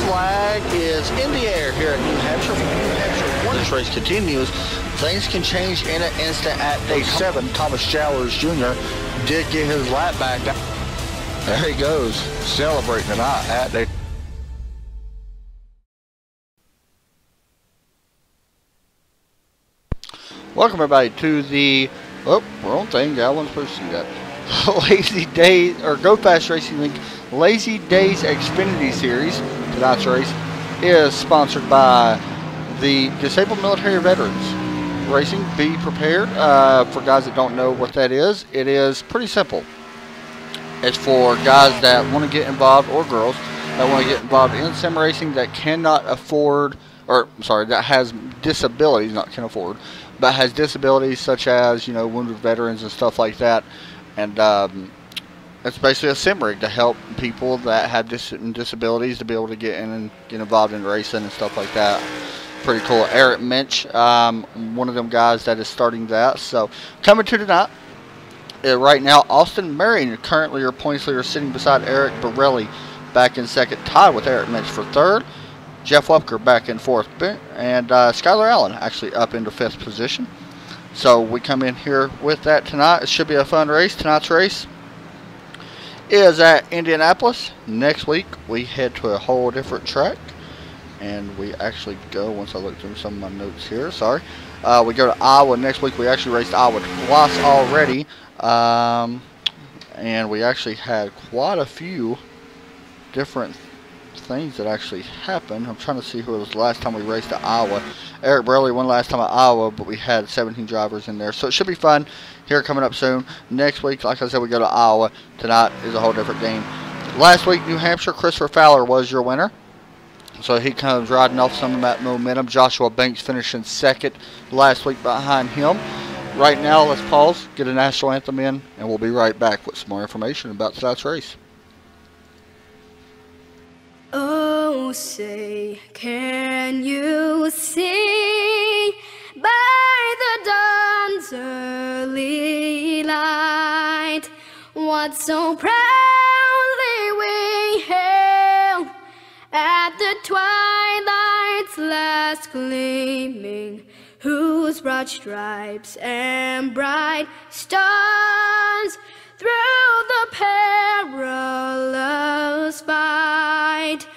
flag is in the air here at New Hampshire. New Hampshire, when this race continues, things can change in an instant at day 7. Thomas Jowers Jr. did get his lap back. There he goes, celebrating tonight at day. Welcome everybody to the, oh, wrong thing, got one supposed to see that. Lazy Dayz, or Go Fast Racing Link, Lazy Dayz Xfinity Series. Tonight's race is sponsored by the Disabled Military Veterans Racing. Be prepared. For guys that don't know what that is, it is pretty simple. It's for guys that want to get involved, or girls that want to get involved in sim racing that cannot afford, or sorry, that has disabilities, not can afford, but has disabilities such as, you know, wounded veterans and stuff like that. And it's basically a sim rig to help people that have disabilities to be able to get in and get involved in racing and stuff like that. Pretty cool. Eric Minch, one of them guys that is starting that. So coming to tonight, right now, Austin Marion currently your points leader, sitting beside Eric Borelli back in second, tied with Eric Minch for third. Jeff Wepker back in fourth, and Skylar Allen actually up into fifth position. So we come in here with that tonight. It should be a fun race. Tonight's race is at Indianapolis. Next week we head to a whole different track, and we actually go, once I look through some of my notes here, sorry, we go to Iowa next week. We actually raced Iowa twice already, and we actually had quite a few different things that actually happened. I'm trying to see who it was the last time we raced at Iowa. Eric Burley won last time at Iowa, but we had 17 drivers in there, so it should be fun here coming up soon. Next week, like I said, we go to Iowa. Tonight is a whole different game. Last week, New Hampshire, Christopher Fowler was your winner, so he comes riding off some of that momentum. Joshua Banks finishing second last week behind him. Right now, let's pause, get a national anthem in, and we'll be right back with some more information about tonight's race. Oh, say, can you see by the dawn's early light what so proudly we hailed at the twilight's last gleaming, whose broad stripes and bright stars through the perilous fight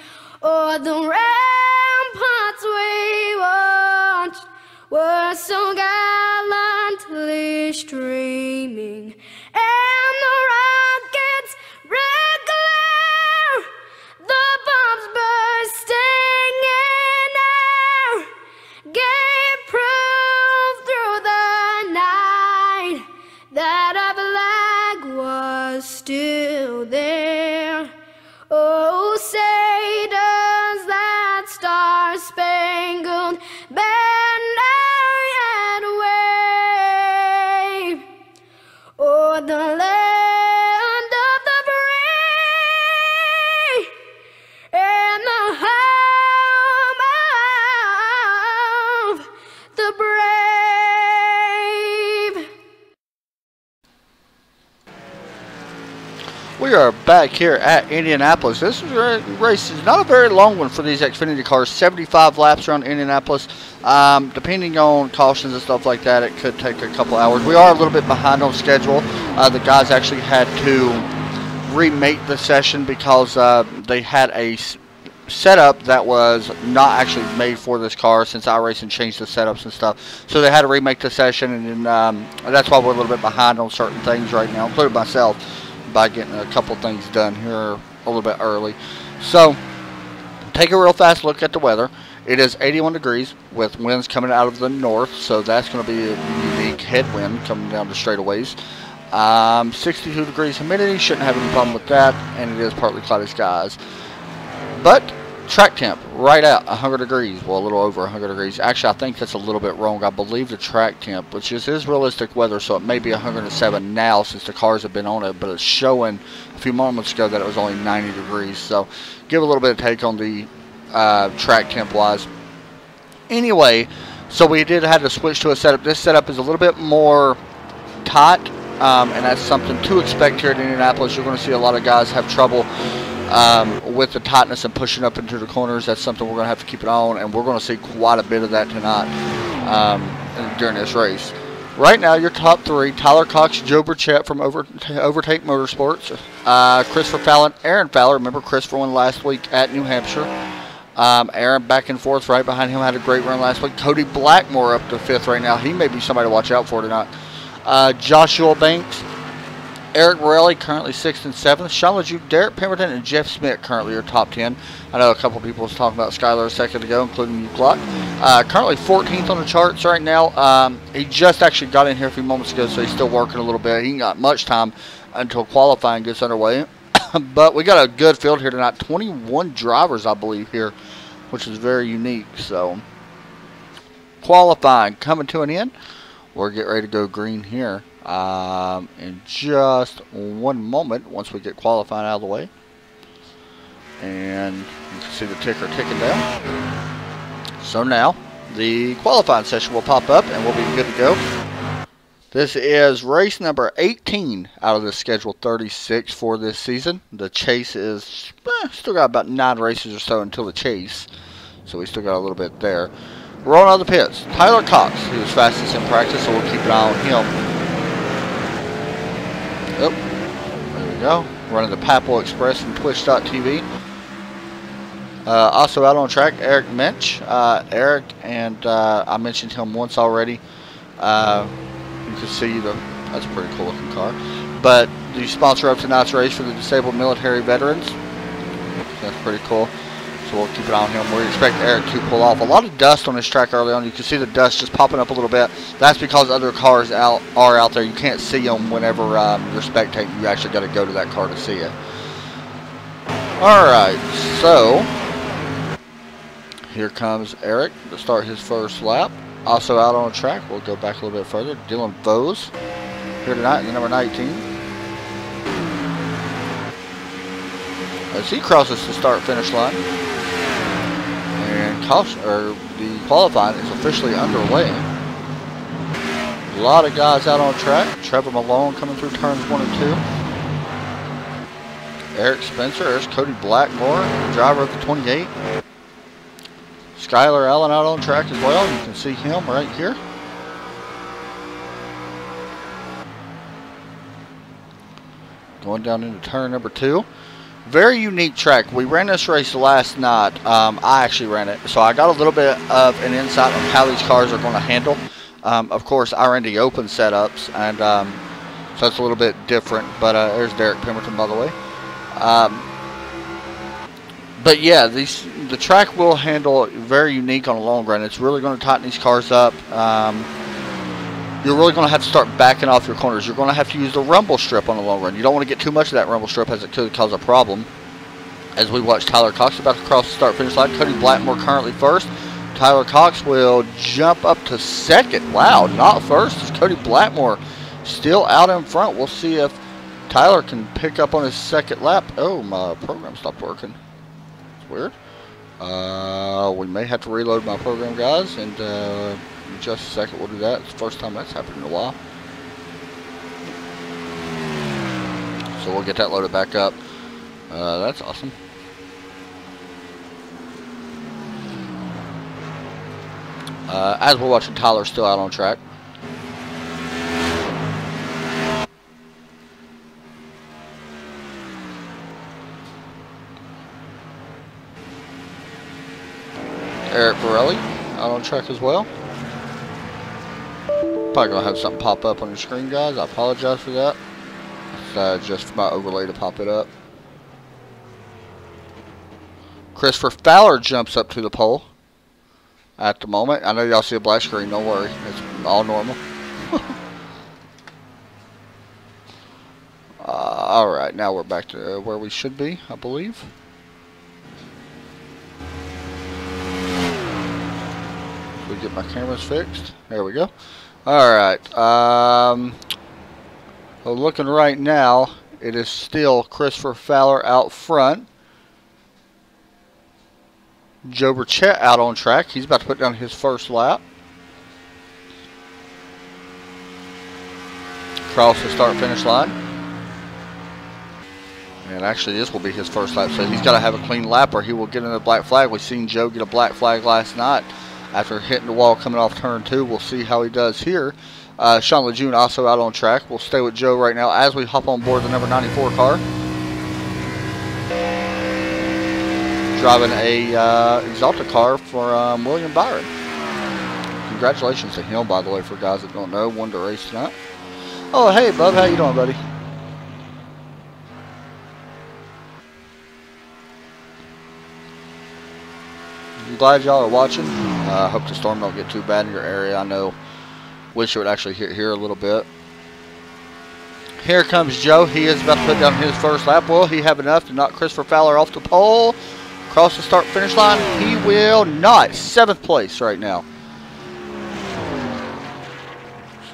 o'er the ramparts we watched were so gallantly streaming, and the rockets' red glare, the bombs bursting in air, gave proof through the night that our flag was still there. Oh, say does that star-spangled banner yet wave o'er the land of the free and the home of the brave. We are back here at Indianapolis. This race is not a very long one for these Xfinity cars. 75 laps around Indianapolis. Depending on cautions and stuff like that, it could take a couple hours. We are a little bit behind on schedule. The guys actually had to remake the session because they had a setup that was not actually made for this car, since iRacing changed the setups and stuff. So they had to remake the session, and then, that's why we're a little bit behind on certain things right now, including myself, by getting a couple things done here a little bit early. So take a real fast look at the weather. It is 81 degrees with winds coming out of the north, so that's going to be a unique headwind coming down the straightaways. 62 degrees humidity, shouldn't have any problem with that, and it is partly cloudy skies. But track temp right at 100 degrees, well, a little over 100 degrees. Actually, I think that's a little bit wrong. I believe the track temp, which is realistic weather, so it may be 107 now since the cars have been on it, but it's showing a few moments ago that it was only 90 degrees. So give a little bit of take on the track temp wise. Anyway, so we did have to switch to a setup. This setup is a little bit more tight, and that's something to expect here at Indianapolis. You're going to see a lot of guys have trouble with the tightness and pushing up into the corners. That's something we're going to have to keep an eye on, and we're going to see quite a bit of that tonight during this race. Right now, your top three: Tyler Cox, Joe Burchett from Overtake Motorsports, Christopher Fallon, Aaron Fowler. Remember, Christopher won last week at New Hampshire. Aaron back and forth right behind him, had a great run last week. Cody Blackmore up to 5th right now. He may be somebody to watch out for tonight. Joshua Banks, Eric Morelli currently 6th and 7th. Sean LeJeune, Derrick Pemberton, and Jeff Smith currently are top 10. I know a couple people was talking about Skyler a second ago, including you, Glock. Currently 14th on the charts right now. He just actually got in here a few moments ago, so he's still working a little bit. He ain't got much time until qualifying gets underway. But we got a good field here tonight. 21 drivers, I believe, here, which is very unique. So, qualifying coming to an end. We're getting ready to go green here in just one moment once we get qualifying out of the way. And you can see the ticker ticking down. So now, the qualifying session will pop up and we'll be good to go. This is race number 18 out of the schedule 36 for this season. The chase is still got about 9 races or so until the chase, so we still got a little bit there. Rolling out of the pits, Tyler Cox, he was fastest in practice, so we'll keep an eye on him. Oh, there we go. Running the Papal Express from Twitch.tv. Also out on track, Eric Mensch. Eric, and I mentioned him once already. You can see that's a pretty cool looking car. But the sponsor of tonight's race for the disabled military veterans. That's pretty cool. So we'll keep an eye on him. We expect Eric to pull off. A lot of dust on this track early on. You can see the dust just popping up a little bit. That's because other cars are out there. You can't see them whenever you're spectating. You actually got to go to that car to see it. Alright, so here comes Eric to start his first lap. Also out on the track, we'll go back a little bit further. Dylan Vose here tonight in the number 19. As he crosses the start-finish line. And the qualifying is officially underway. A lot of guys out on track. Trevor Malone coming through turns 1 and 2. Eric Spencer, there's Cody Blackmore, driver of the 28. Skyler Allen out on track as well. You can see him right here. Going down into turn number 2. Very unique track. We ran this race last night. I actually ran it, so I got a little bit of an insight on how these cars are going to handle. Of course, I ran the open setups, and so it's a little bit different. But there's Derrick Pemberton, by the way. But yeah, the track will handle very unique on the long run. It's really going to tighten these cars up. You're really going to have to start backing off your corners. You're going to have to use the rumble strip on the long run. You don't want to get too much of that rumble strip, as it could cause a problem. As we watch Tyler Cox about to cross the start-finish line. Cody Blackmore currently first. Tyler Cox will jump up to 2nd. Wow, not first. It's Cody Blackmore still out in front. We'll see if Tyler can pick up on his 2nd lap. Oh, my program stopped working. It's weird. We may have to reload my program, guys, and in just a second we'll do that. It's the first time that's happened in a while. So we'll get that loaded back up. That's awesome. As we're watching, Tyler still out on track. Eric Borelli out on track as well. Probably gonna have something pop up on the screen, guys. I apologize for that. It's just for my overlay to pop it up. Christopher Fowler jumps up to the pole at the moment. I know y'all see a black screen. Don't worry, it's all normal. All right, now we're back to where we should be, I believe. We get my cameras fixed. There we go. Alright. So looking right now, it is still Christopher Fowler out front. Joe Burchett out on track. He's about to put down his first lap. Cross the start-finish line. And actually, this will be his first lap, so he's got to have a clean lap or he will get another black flag. We've seen Joe get a black flag last night after hitting the wall coming off turn 2. We'll see how he does here. Sean Lejeune also out on track. We'll stay with Joe right now as we hop on board the number 94 car. Driving a Exalta car for William Byron. Congratulations to him, by the way, for guys that don't know. Won the race tonight. Oh, hey, bub. How you doing, buddy? I'm glad y'all are watching. I hope the storm don't get too bad in your area. I know. Wish it would actually hit here a little bit. Here comes Joe. He is about to put down his first lap. Will he have enough to knock Christopher Fowler off the pole? Cross the start-finish line? He will not. 7th place right now.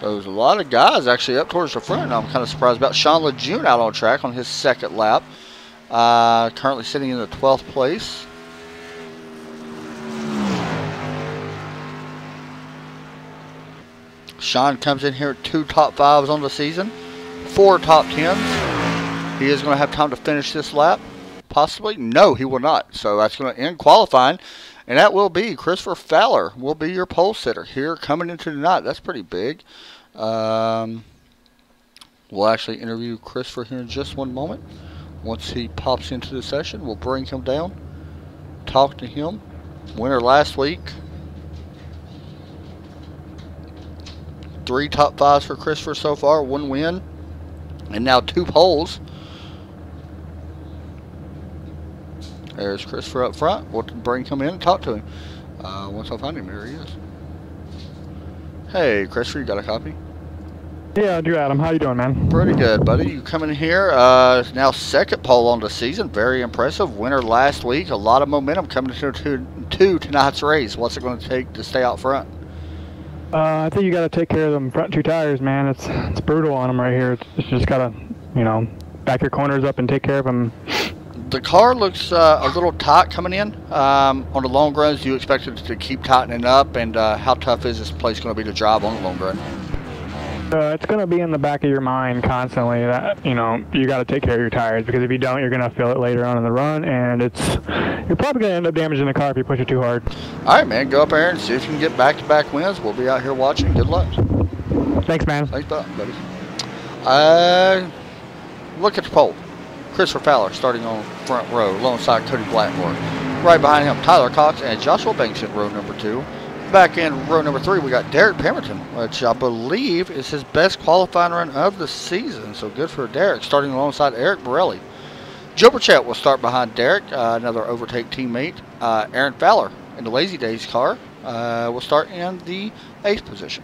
So there's a lot of guys actually up towards the front. I'm kind of surprised about Sean Lejeune out on track on his 2nd lap. Currently sitting in the 12th place. Sean comes in here at 2 top 5s on the season, 4 top 10s. He is going to have time to finish this lap. Possibly? No, he will not. So that's going to end qualifying. And that will be Christopher Fowler will be your pole sitter here coming into the night. That's pretty big. We'll actually interview Christopher here in just one moment. Once he pops into the session, we'll bring him down, talk to him. Winner last week. 3 top 5s for Christopher so far, 1 win, and now 2 poles. There's Christopher up front. We'll bring him in and talk to him. Once I find him, here he is. Hey, Christopher, you got a copy? Yeah, I do, Adam. How you doing, man? Pretty good, buddy. You coming here, now 2nd pole on the season. Very impressive. Winner last week. A lot of momentum coming to tonight's race. What's it going to take to stay out front? I think you got to take care of them front 2 tires, man. It's brutal on them right here. It's just got to, you know, back your corners up and take care of them. The car looks a little tight coming in. On the long runs, do you expect it to keep tightening up? And how tough is this place going to be to drive on the long run? It's going to be in the back of your mind constantly that, you know, you got to take care of your tires, because if you don't, you're going to feel it later on in the run, and you're probably going to end up damaging the car if you push it too hard. All right, man. Go up there and see if you can get back-to-back wins. We'll be out here watching. Good luck. Thanks, man. Thanks, buddy. Look at the pole. Christopher Fowler starting on front row alongside Cody Blackmore. Right behind him, Tyler Cox and Joshua Banks in row number 2. Back in row number 3, we got Derrick Pemberton, which I believe is his best qualifying run of the season. So good for Derrick, starting alongside Eric Borelli. Joe Burchett will start behind Derrick, another overtake teammate. Aaron Fowler in the Lazy Days car will start in the 8th position.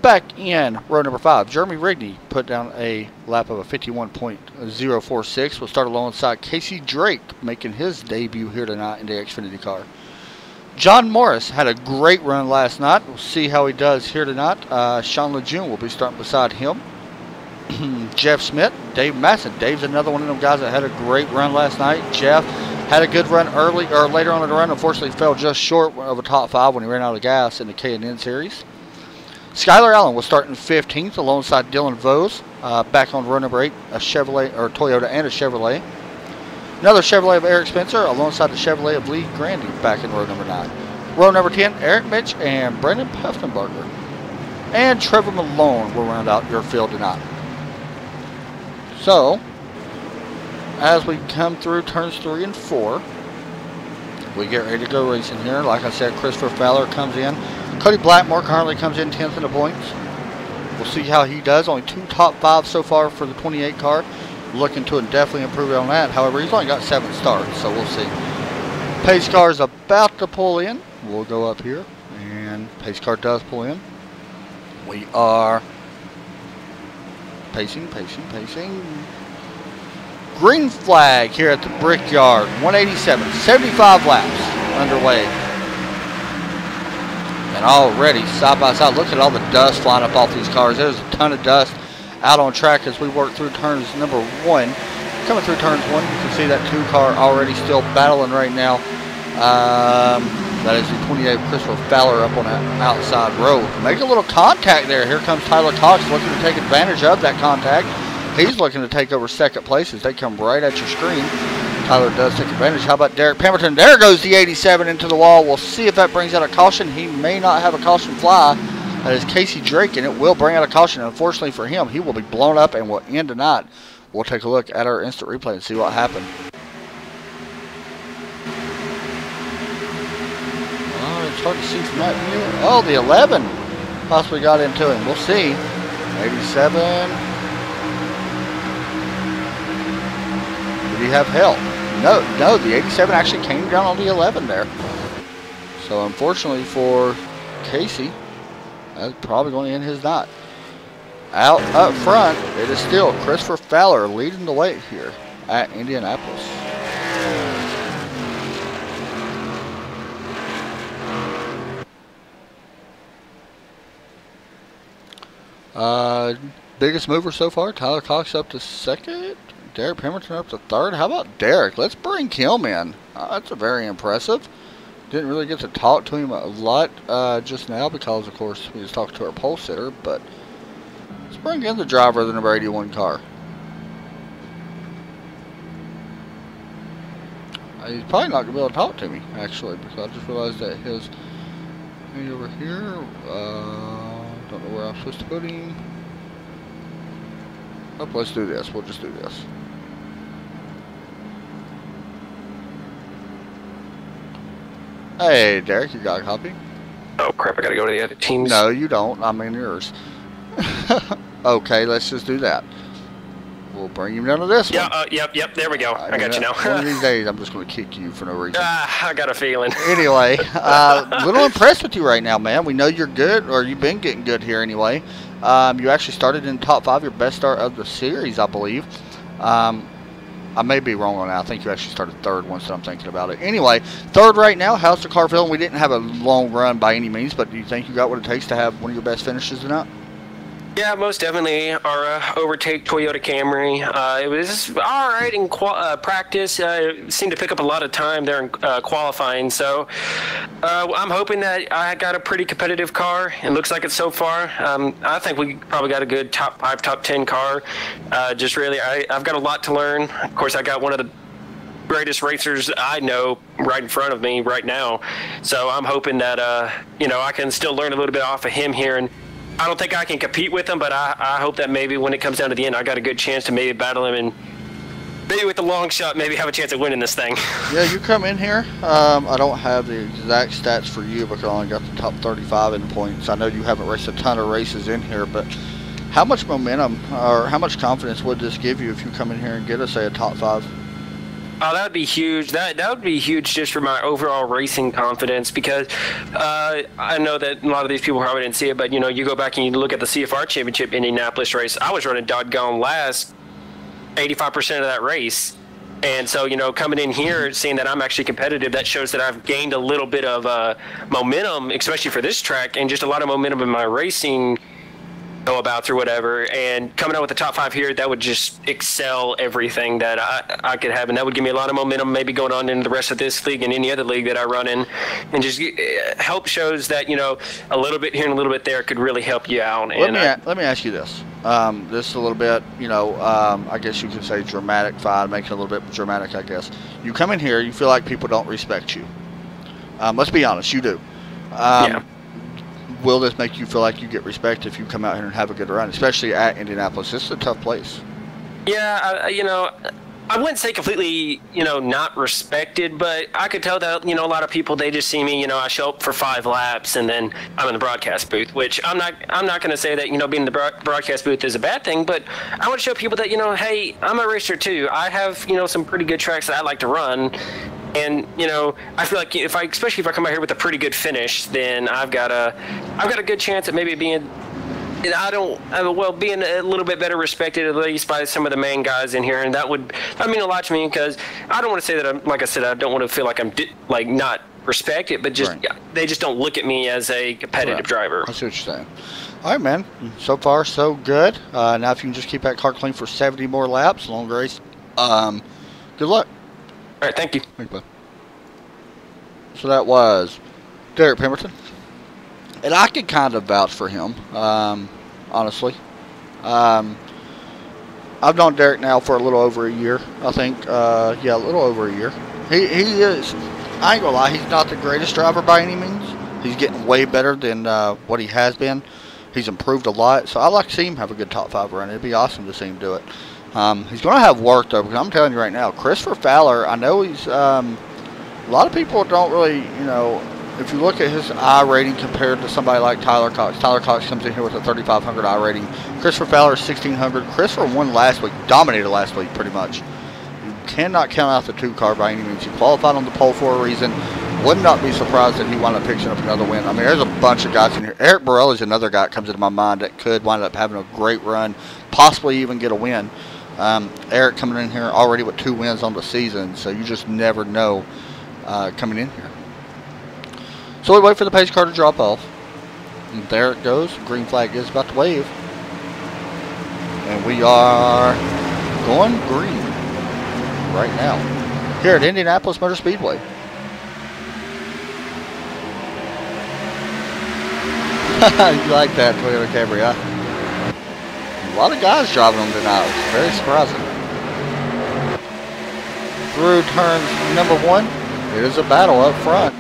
Back in row number 5, Jeremy Rigney put down a lap of a 51.046. Will start alongside Casey Drake, making his debut here tonight in the Xfinity car. John Morris had a great run last night. We'll see how he does here tonight. Sean Lejeune will be starting beside him. Jeff Smith, Dave Masson. Dave's another one of them guys that had a great run last night. Jeff had a good run early or later on in the run. Unfortunately, fell just short of a top 5 when he ran out of gas in the K&N series. Skylar Allen will start in 15th alongside Dylan Vose. Back on row number 8, a Chevrolet or Toyota and a Chevrolet. Another Chevrolet of Eric Spencer alongside the Chevrolet of Lee Grandy back in row number 9. Row number 10, Eric Mitch and Brandon Puffenberger. And Trevor Malone will round out your field tonight. So, as we come through turns 3 and 4, we get ready to go racing here. Like I said, Christopher Fowler comes in. Cody Blackmore currently comes in 10th in the points. We'll see how he does. Only 2 top 5s so far for the 28 car. Looking to definitely improve on that. However, he's only got 7 starts, so we'll see. Pace car is about to pull in. We'll go up here, and pace car does pull in. We are pacing. Green flag here at the Brickyard. 187, 75 laps underway. And already, side by side, look at all the dust flying up off these cars. There's a ton of dust out on track as we work through turns number 1. Coming through turns 1, you can see that 2 car already still battling right now. That is the 28 Christopher Fowler up on that outside row. Make a little contact there. Here comes Tyler Cox looking to take advantage of that contact. He's looking to take over second place as they come right at your screen. Tyler does take advantage. How about Derrick Pemberton? There goes the 87 into the wall. We'll see if that brings out a caution. He may not have a caution fly. That is Casey Drake, and it will bring out a caution. Unfortunately for him, he will be blown up and will end tonight. We'll take a look at our instant replay and see what happened. Oh, it's hard to see from that view. Oh, the 11 possibly got into him. We'll see. 87. Did he have help? No, the 87 actually came down on the 11 there. So unfortunately for Casey, that's probably going to end his night. Out up front, it is still Christopher Fowler leading the way here at Indianapolis. Biggest mover so far, Tyler Cox up to second. Derrick Pemberton up to third. How about Derrick? Let's bring him in. That's a very impressive. Didn't really get to talk to him a lot just now because, of course, we was talking to our pole sitter. But let's bring in the driver of the number 81 car. He's probably not going to be able to talk to me, actually, because I just realized that his thing over here, don't know where I'm supposed to put him. Oh, let's do this. We'll just do this. Hey, Derrick, you got a copy? Oh, crap, I gotta go to the other teams. No, you don't. I'm in yours. Okay, let's just do that. We'll bring him down to this one. Yep, there we go. I got you now. One of these days, I'm just going to kick you for no reason. I got a feeling. Anyway, a little impressed with you right now, man. We know you're good, or you've been getting good here anyway. You actually started in top 5, your best start of the series, I believe. I may be wrong on that. I think you actually started third once I'm thinking about it. Anyway, third right now. How's the car feeling? We didn't have a long run by any means, but do you think you got what it takes to have one of your best finishes tonight? Yeah, most definitely. Our overtake Toyota Camry. It was all right in practice. Seemed to pick up a lot of time there in qualifying. So I'm hoping that I got a pretty competitive car. It looks like it so far. I think we probably got a good top 5, top 10 car. Just really, I've got a lot to learn. Of course, I got one of the greatest racers I know right in front of me right now. So I'm hoping that I can still learn a little bit off of him here. And I don't think I can compete with him, but I hope that maybe when it comes down to the end, I got a good chance to maybe battle him and maybe with the long shot, maybe have a chance of winning this thing. Yeah, you come in here. I don't have the exact stats for you because I only got the top 35 in points. I know you haven't raced a ton of races in here, but how much momentum or how much confidence would this give you if you come in here and get us, say, a top 5? Oh, that would be huge. That would be huge just for my overall racing confidence because I know that a lot of these people probably didn't see it, but, you go back and you look at the CFR Championship Indianapolis race, I was running doggone last 85% of that race. And so, coming in here, seeing that I'm actually competitive, that shows that I've gained a little bit of momentum, especially for this track, and just a lot of momentum in my racing go-abouts or whatever, and coming out with the top 5 here, that would just excel everything that I could have, and that would give me a lot of momentum maybe going on into the rest of this league and any other league that I run in, and just help shows that, a little bit here and a little bit there could really help you out. Let me ask you this. This is a little bit, I guess you could say dramatic fine, make it a little bit dramatic, I guess. You come in here, you feel like people don't respect you. Let's be honest, you do. Yeah. Will this make you feel like you get respect if you come out here and have a good run, especially at Indianapolis? This is a tough place. Yeah, I wouldn't say completely, not respected, but I could tell that, a lot of people, they just see me, I show up for 5 laps and then I'm in the broadcast booth, which I'm not going to say that, being in the broadcast booth is a bad thing, but I want to show people that, hey, I'm a racer too. I have, some pretty good tracks that I like to run. And I feel like especially if I come out here with a pretty good finish, then I've got a good chance at maybe being being a little bit better respected at least by some of the main guys in here, and that mean a lot to me because I don't want to say that like I said, I don't want to feel like I'm not respected, but just they just don't look at me as a competitive driver. I see what you're saying. All right, man. So far, so good. Now, if you can just keep that car clean for 70 more laps, long race. Good luck. All right, thank you. Thank you, bud. So that was Derrick Pemberton. And I could kind of vouch for him, honestly. I I've known Derrick now for a little over a year, I think. Yeah, a little over a year. He is, I ain't gonna lie, he's not the greatest driver by any means. He's getting way better than what he has been. He's improved a lot, so I'd like to see him have a good top 5 run. It'd be awesome to see him do it. He's going to have work, though, because I'm telling you right now, Christopher Fowler, I know he's, a lot of people don't really, you know, if you look at his I rating compared to somebody like Tyler Cox comes in here with a 3,500 I rating. Christopher Fowler is 1,600. Christopher won last week, dominated last week pretty much. You cannot count out the 2 car by any means. He qualified on the pole for a reason. Would not be surprised if he wound up picking up another win. I mean, there's a bunch of guys in here. Eric Borelli is another guy that comes into my mind that could wind up having a great run, possibly even get a win. Eric coming in here already with 2 wins on the season, so you just never know coming in here. So we wait for the pace car to drop off. And there it goes. Green flag is about to wave. And we are going green right now here at Indianapolis Motor Speedway. You like that Toyota Camry, huh? A lot of guys driving them tonight. It's very surprising. Through turns number 1, it is a battle up front.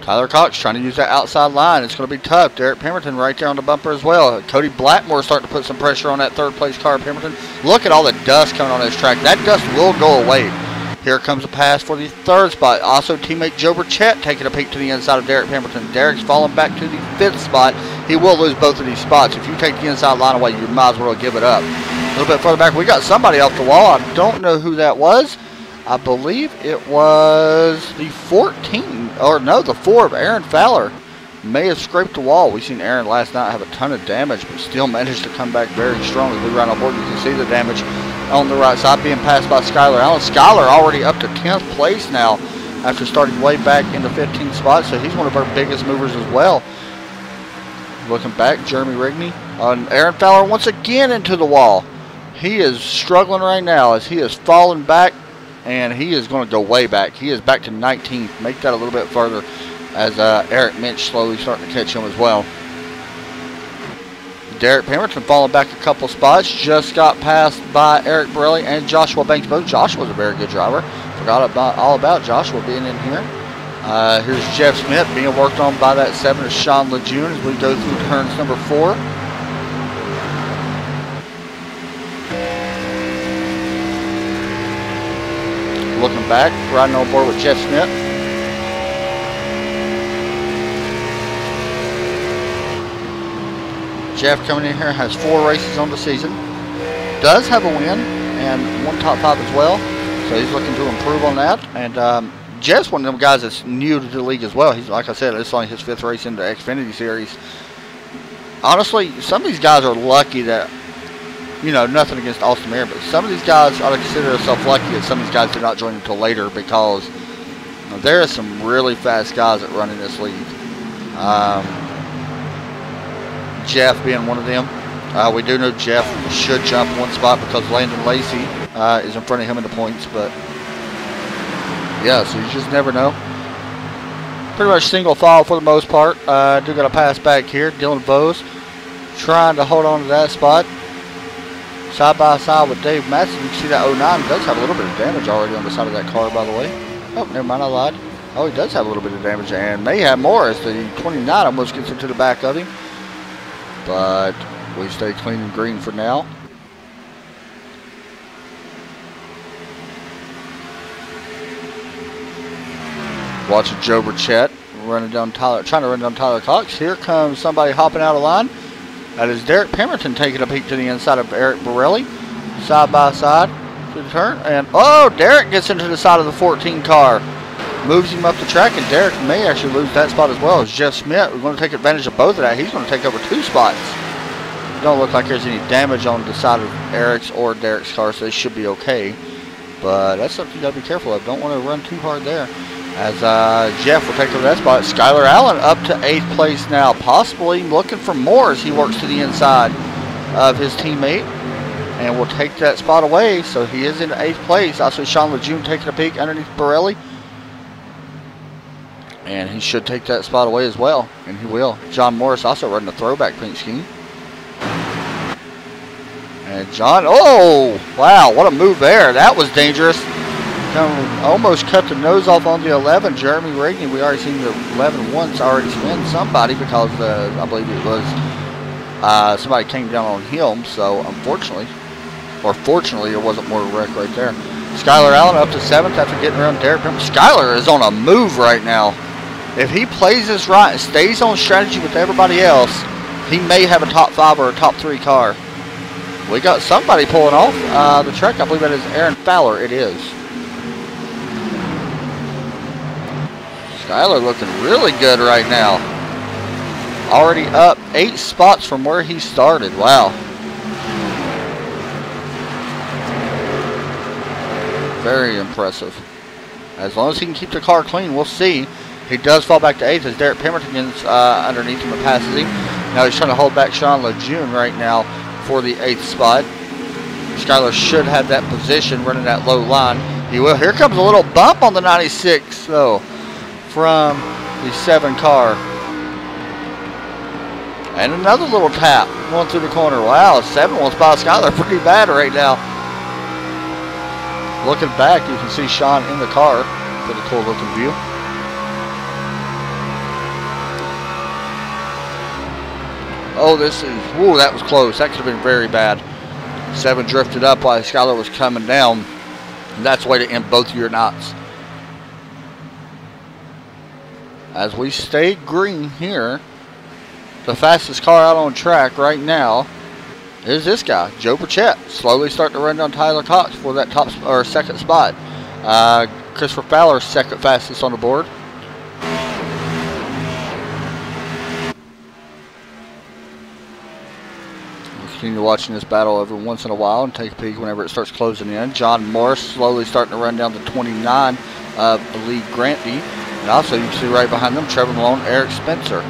Tyler Cox trying to use that outside line. It's going to be tough. Derrick Pemberton right there on the bumper as well. Cody Blackmore starting to put some pressure on that 3rd place car, Pemberton. Look at all the dust coming on this track. That dust will go away. Here comes a pass for the 3rd spot. Also, teammate Joe Burchett taking a peek to the inside of Derrick Pemberton. Derrick's falling back to the 5th spot. He will lose both of these spots. If you take the inside line away, you might as well give it up. A little bit further back, we got somebody off the wall. I don't know who that was. I believe it was the 14, or no, the 4 of Aaron Fowler. May have scraped the wall. We seen Aaron last night have a ton of damage, but still managed to come back very strong. As we run on board, you can see the damage on the right side being passed by Skylar Allen. Skylar already up to 10th place now after starting way back in the 15th spot, so he's one of our biggest movers as well. Looking back, Jeremy Rigney on Aaron Fowler once again into the wall. He is struggling right now as he is falling back, and he is going to go way back. He is back to 19th. Make that a little bit further as Eric Minch slowly starting to catch him as well. Derrick Pemberton falling back a couple spots. Just got passed by Eric Borelli and Joshua Banks. Both Joshua's a very good driver. Forgot all about Joshua being in here. Here's Jeff Smith being worked on by that 7 of Sean Lejeune as we go through turns number 4. Looking back, riding on board with Jeff Smith. Jeff coming in here has 4 races on the season. Does have a win and 1 top 5 as well. So he's looking to improve on that. And Jeff's one of them guys that's new to the league as well. He's, like I said, it's only his 5th race in the Xfinity Series. Honestly, some of these guys are lucky that, you know, nothing against Austin Mayer, but some of these guys ought to consider themselves lucky that some of these guys did not join until later, because you know, there are some really fast guys that run in this league. Jeff being one of them. We do know Jeff should jump 1 spot because Landon Lacey is in front of him in the points, but yeah, so you just never know. Pretty much single file for the most part. Do got a pass back here. Dylan Bose trying to hold on to that spot. Side by side with Dave Matson. You can see that 09 does have a little bit of damage already on the side of that car, by the way. Oh, never mind, I lied. Oh, he does have a little bit of damage and may have more as the 29 almost gets into the back of him. But we stay clean and green for now. Watching Joe Burchett running down trying to run down Tyler Cox. Here comes somebody hopping out of line. That is Derrick Pemberton taking a peek to the inside of Eric Borelli. Side by side to the turn. And oh, Derrick gets into the side of the 14 car. Moves him up the track, and Derrick may actually lose that spot as well as Jeff Smith. We're going to take advantage of both of that. He's going to take over 2 spots. Don't look like there's any damage on the side of Eric's or Derrick's car, so they should be okay. But that's something you got to be careful of. Don't want to run too hard there. As Jeff will take over that spot. Skylar Allen up to 8th place now, possibly looking for more as he works to the inside of his teammate. And will take that spot away, so he is in 8th place. Also, Sean Lejeune taking a peek underneath Borelli. And he should take that spot away as well, and he will. John Morris also running the throwback paint scheme. And John, oh, wow, what a move there. That was dangerous. Almost cut the nose off on the 11. Jeremy Ragney, we already seen the 11 once already spin somebody because I believe it was somebody came down on him. So unfortunately, or fortunately, there wasn't more wreck right there. Skylar Allen up to 7th after getting around Derrick Pemberton. Skylar is on a move right now. If he plays this right and stays on strategy with everybody else, he may have a top 5 or a top 3 car. We got somebody pulling off the track. I believe that is Aaron Fowler. It is. Skylar looking really good right now. Already up 8 spots from where he started. Wow. Very impressive. As long as he can keep the car clean, we'll see. He does fall back to 8th as Derrick Pemberton gets underneath him and passes him. Now he's trying to hold back Sean Lejeune right now for the 8th spot. Skylar should have that position running that low line. He will. Here comes a little bump on the 96 though from the 7 car. And another little tap going through the corner. Wow, 7 will spot Skylar pretty bad right now. Looking back, you can see Sean in the car. Pretty cool looking view. Oh, this is, whoa, that was close. That could have been very bad. 7 drifted up while Skylar was coming down. And that's the way to end both of your knots. As we stay green here, the fastest car out on track right now is this guy, Joe Burchett. Slowly starting to run down Tyler Cox for that top or 2nd spot. Christopher Fowler, 2nd fastest on the board. Continue watching this battle every once in a while and take a peek whenever it starts closing in. John Morris slowly starting to run down to 29 of Lee Granty. And also you can see right behind them Trevor Malone, Eric Spencer.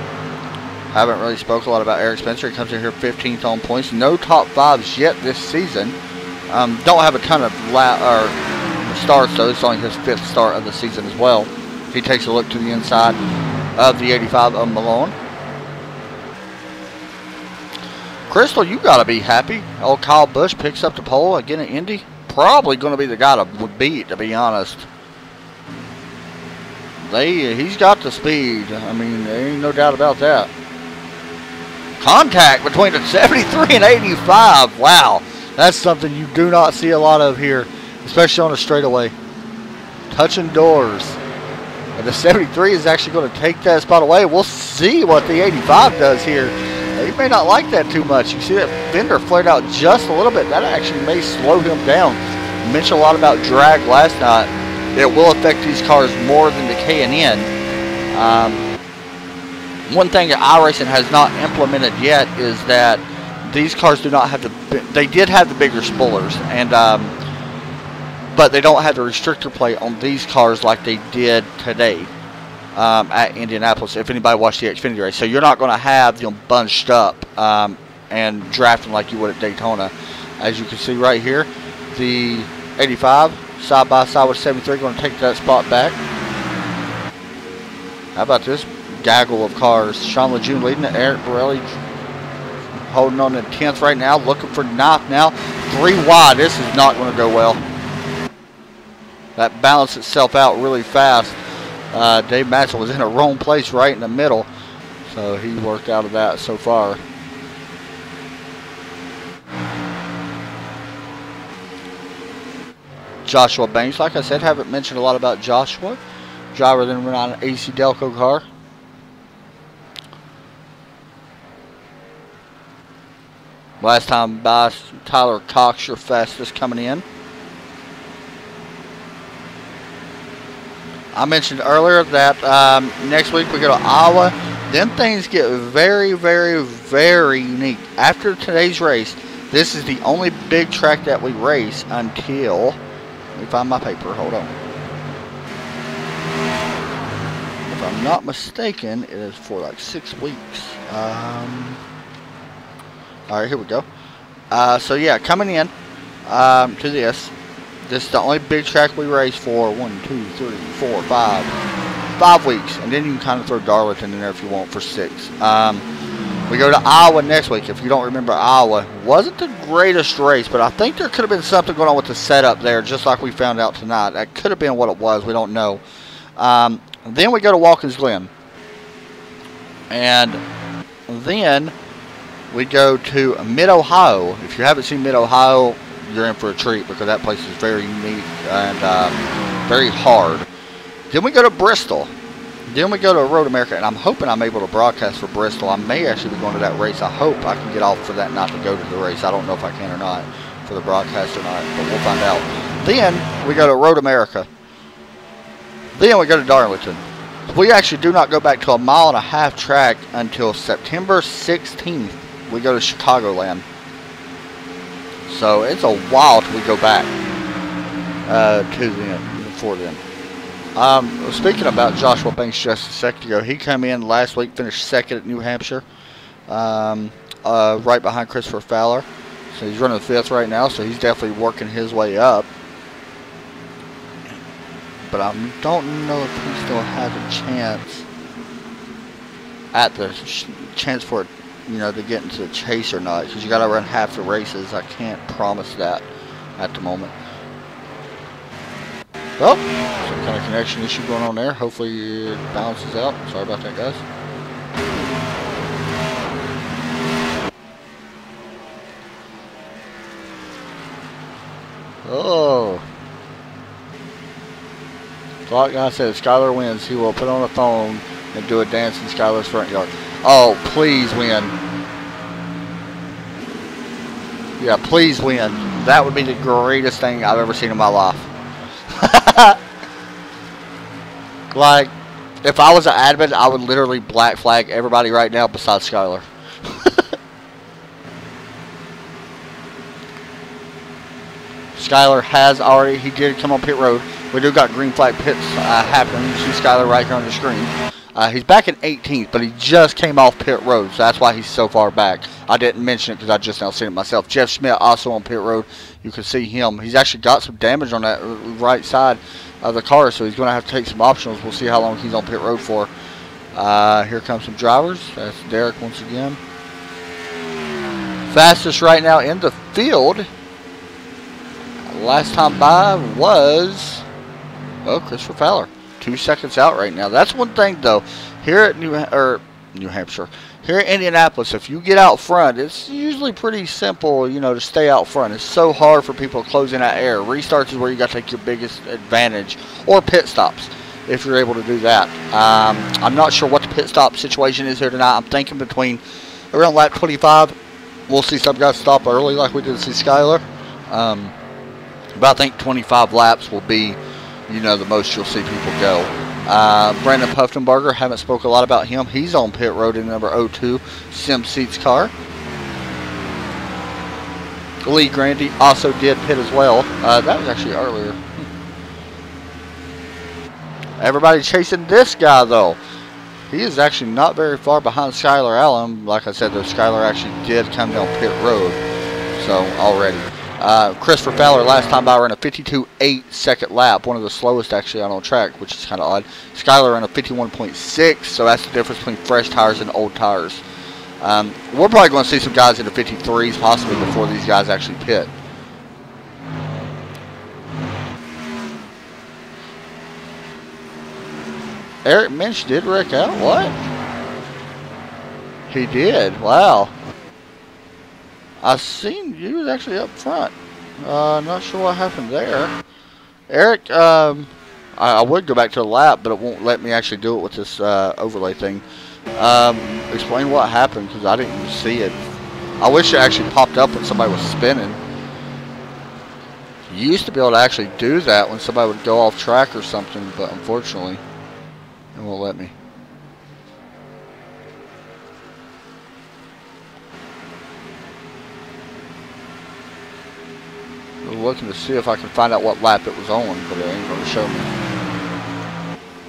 Haven't really spoke a lot about Eric Spencer. He comes in here 15th on points. No top 5s yet this season. Don't have a ton of starts though. It's only his 5th start of the season as well. He takes a look to the inside of the 85 of Malone. Crystal, you got to be happy. Old Kyle Busch picks up the pole again at Indy. Probably going to be the guy to beat, to be honest. He's got the speed. I mean, there ain't no doubt about that. Contact between the 73 and 85. Wow. That's something you do not see a lot of here, especially on a straightaway. Touching doors. And the 73 is actually going to take that spot away. We'll see what the 85 does here. He may not like that too much. You see that fender flared out just a little bit. That actually may slow him down. You mentioned a lot about drag last night. It will affect these cars more than the K&N. One thing that iRacing has not implemented yet is that these cars do not have they did have the bigger spoilers, and but they don't have the restrictor plate on these cars like they did today. At Indianapolis, if anybody watched the Xfinity race. So you're not going to have them bunched up and drafting like you would at Daytona. As you can see right here, the 85 side by side with 73 going to take that spot back. How about this gaggle of cars? Sean Lejeune leading it. Eric Borelli holding on to 10th right now, looking for 9th now. 3 wide. This is not going to go well. That balanced itself out really fast. Dave Matson was in a wrong place right in the middle, so he worked out of that so far. Joshua Banks, like I said, haven't mentioned a lot about Joshua. Driver then went on an AC Delco car. Last time by Tyler Cox, your fastest coming in. I mentioned earlier that next week we go to Iowa. Then things get very, very, very unique. After today's race, this is the only big track that we race until, let me find my paper, hold on. If I'm not mistaken, it is for like 6 weeks. Alright, here we go. So yeah, coming in to this. This is the only big track we race for 1, 2, 3, 4, 5 weeks. And then you can kind of throw Darlington in there if you want for 6. We go to Iowa next week. If you don't remember, Iowa wasn't the greatest race, but I think there could have been something going on with the setup there, just like we found out tonight. That could have been what it was. We don't know. Then we go to Watkins Glen. And then we go to Mid-Ohio. If you haven't seen Mid-Ohio, you're in for a treat because that place is very neat and very hard. Then we go to Bristol. Then we go to Road America, and I'm hoping I'm able to broadcast for Bristol. I may actually be going to that race. I hope I can get off for that not to go to the race. I don't know if I can or not for the broadcast or not, but we'll find out. Then we go to Road America. Then we go to Darlington. We actually do not go back to a 1.5 mile track until September 16th. We go to Chicagoland. So it's a while till we go back to then, before then. Speaking about Joshua Banks just a second ago, he came in last week, finished second at New Hampshire, right behind Christopher Fowler. So he's running 5th right now, so he's definitely working his way up. But I don't know if he still has a chance at the chance for it, you know, to get into the chase or not, because you got to run half the races. I can't promise that at the moment. Well, some kind of connection issue going on there. Hopefully it balances out. Sorry about that, guys. Oh. Like I said, if Skylar wins, he will put on a thong and do a dance in Skylar's front yard. Oh, please win. Yeah, please win. That would be the greatest thing I've ever seen in my life. Like, if I was an admin, I would literally black flag everybody right now besides Skylar. Skylar has already, he did come on pit road. We do got green flag pits happening. You see Skylar right here on the screen. He's back in 18th, but he just came off pit road, so that's why he's so far back. I didn't mention it because I just now seen it myself. Jeff Schmidt also on pit road. You can see him. He's actually got some damage on that right side of the car, so he's going to have to take some optionals. We'll see how long he's on pit road for. Here comes some drivers. That's Derrick once again. Fastest right now in the field. Last time by was, oh, Christopher Fowler. 2 seconds out right now. That's one thing though. Here at New Hampshire, here in Indianapolis, if you get out front, it's usually pretty simple, you know, to stay out front. It's so hard for people closing that air. Restarts is where you got to take your biggest advantage, or pit stops if you're able to do that. I'm not sure what the pit stop situation is here tonight. I'm thinking between around lap 25. We'll see some guys stop early like we did see Skylar. But I think 25 laps will be, you know, the most you'll see people go. Brandon Puffenberger, haven't spoke a lot about him. He's on pit road in number 02, Sim Seats car. Lee Grandy also did pit as well. That was actually earlier. Everybody chasing this guy, though. He is actually not very far behind Skylar Allen. Like I said, though, Skylar actually did come down pit road. So, already. Christopher Fowler last time by ran a 52.8 second lap, one of the slowest actually out on track, which is kind of odd. Skylar ran a 51.6, so that's the difference between fresh tires and old tires. We're probably going to see some guys in the 53s possibly before these guys actually pit. Eric Minch did wreck out? What? He did. Wow. I seen you was actually up front. Not sure what happened there. Eric, I would go back to the lap, but it won't let me actually do it with this overlay thing. Explain what happened, because I didn't even see it. I wish it actually popped up when somebody was spinning. You used to be able to actually do that when somebody would go off track or something, but unfortunately, it won't let me. Looking to see if I can find out what lap it was on, but it ain't going to show me.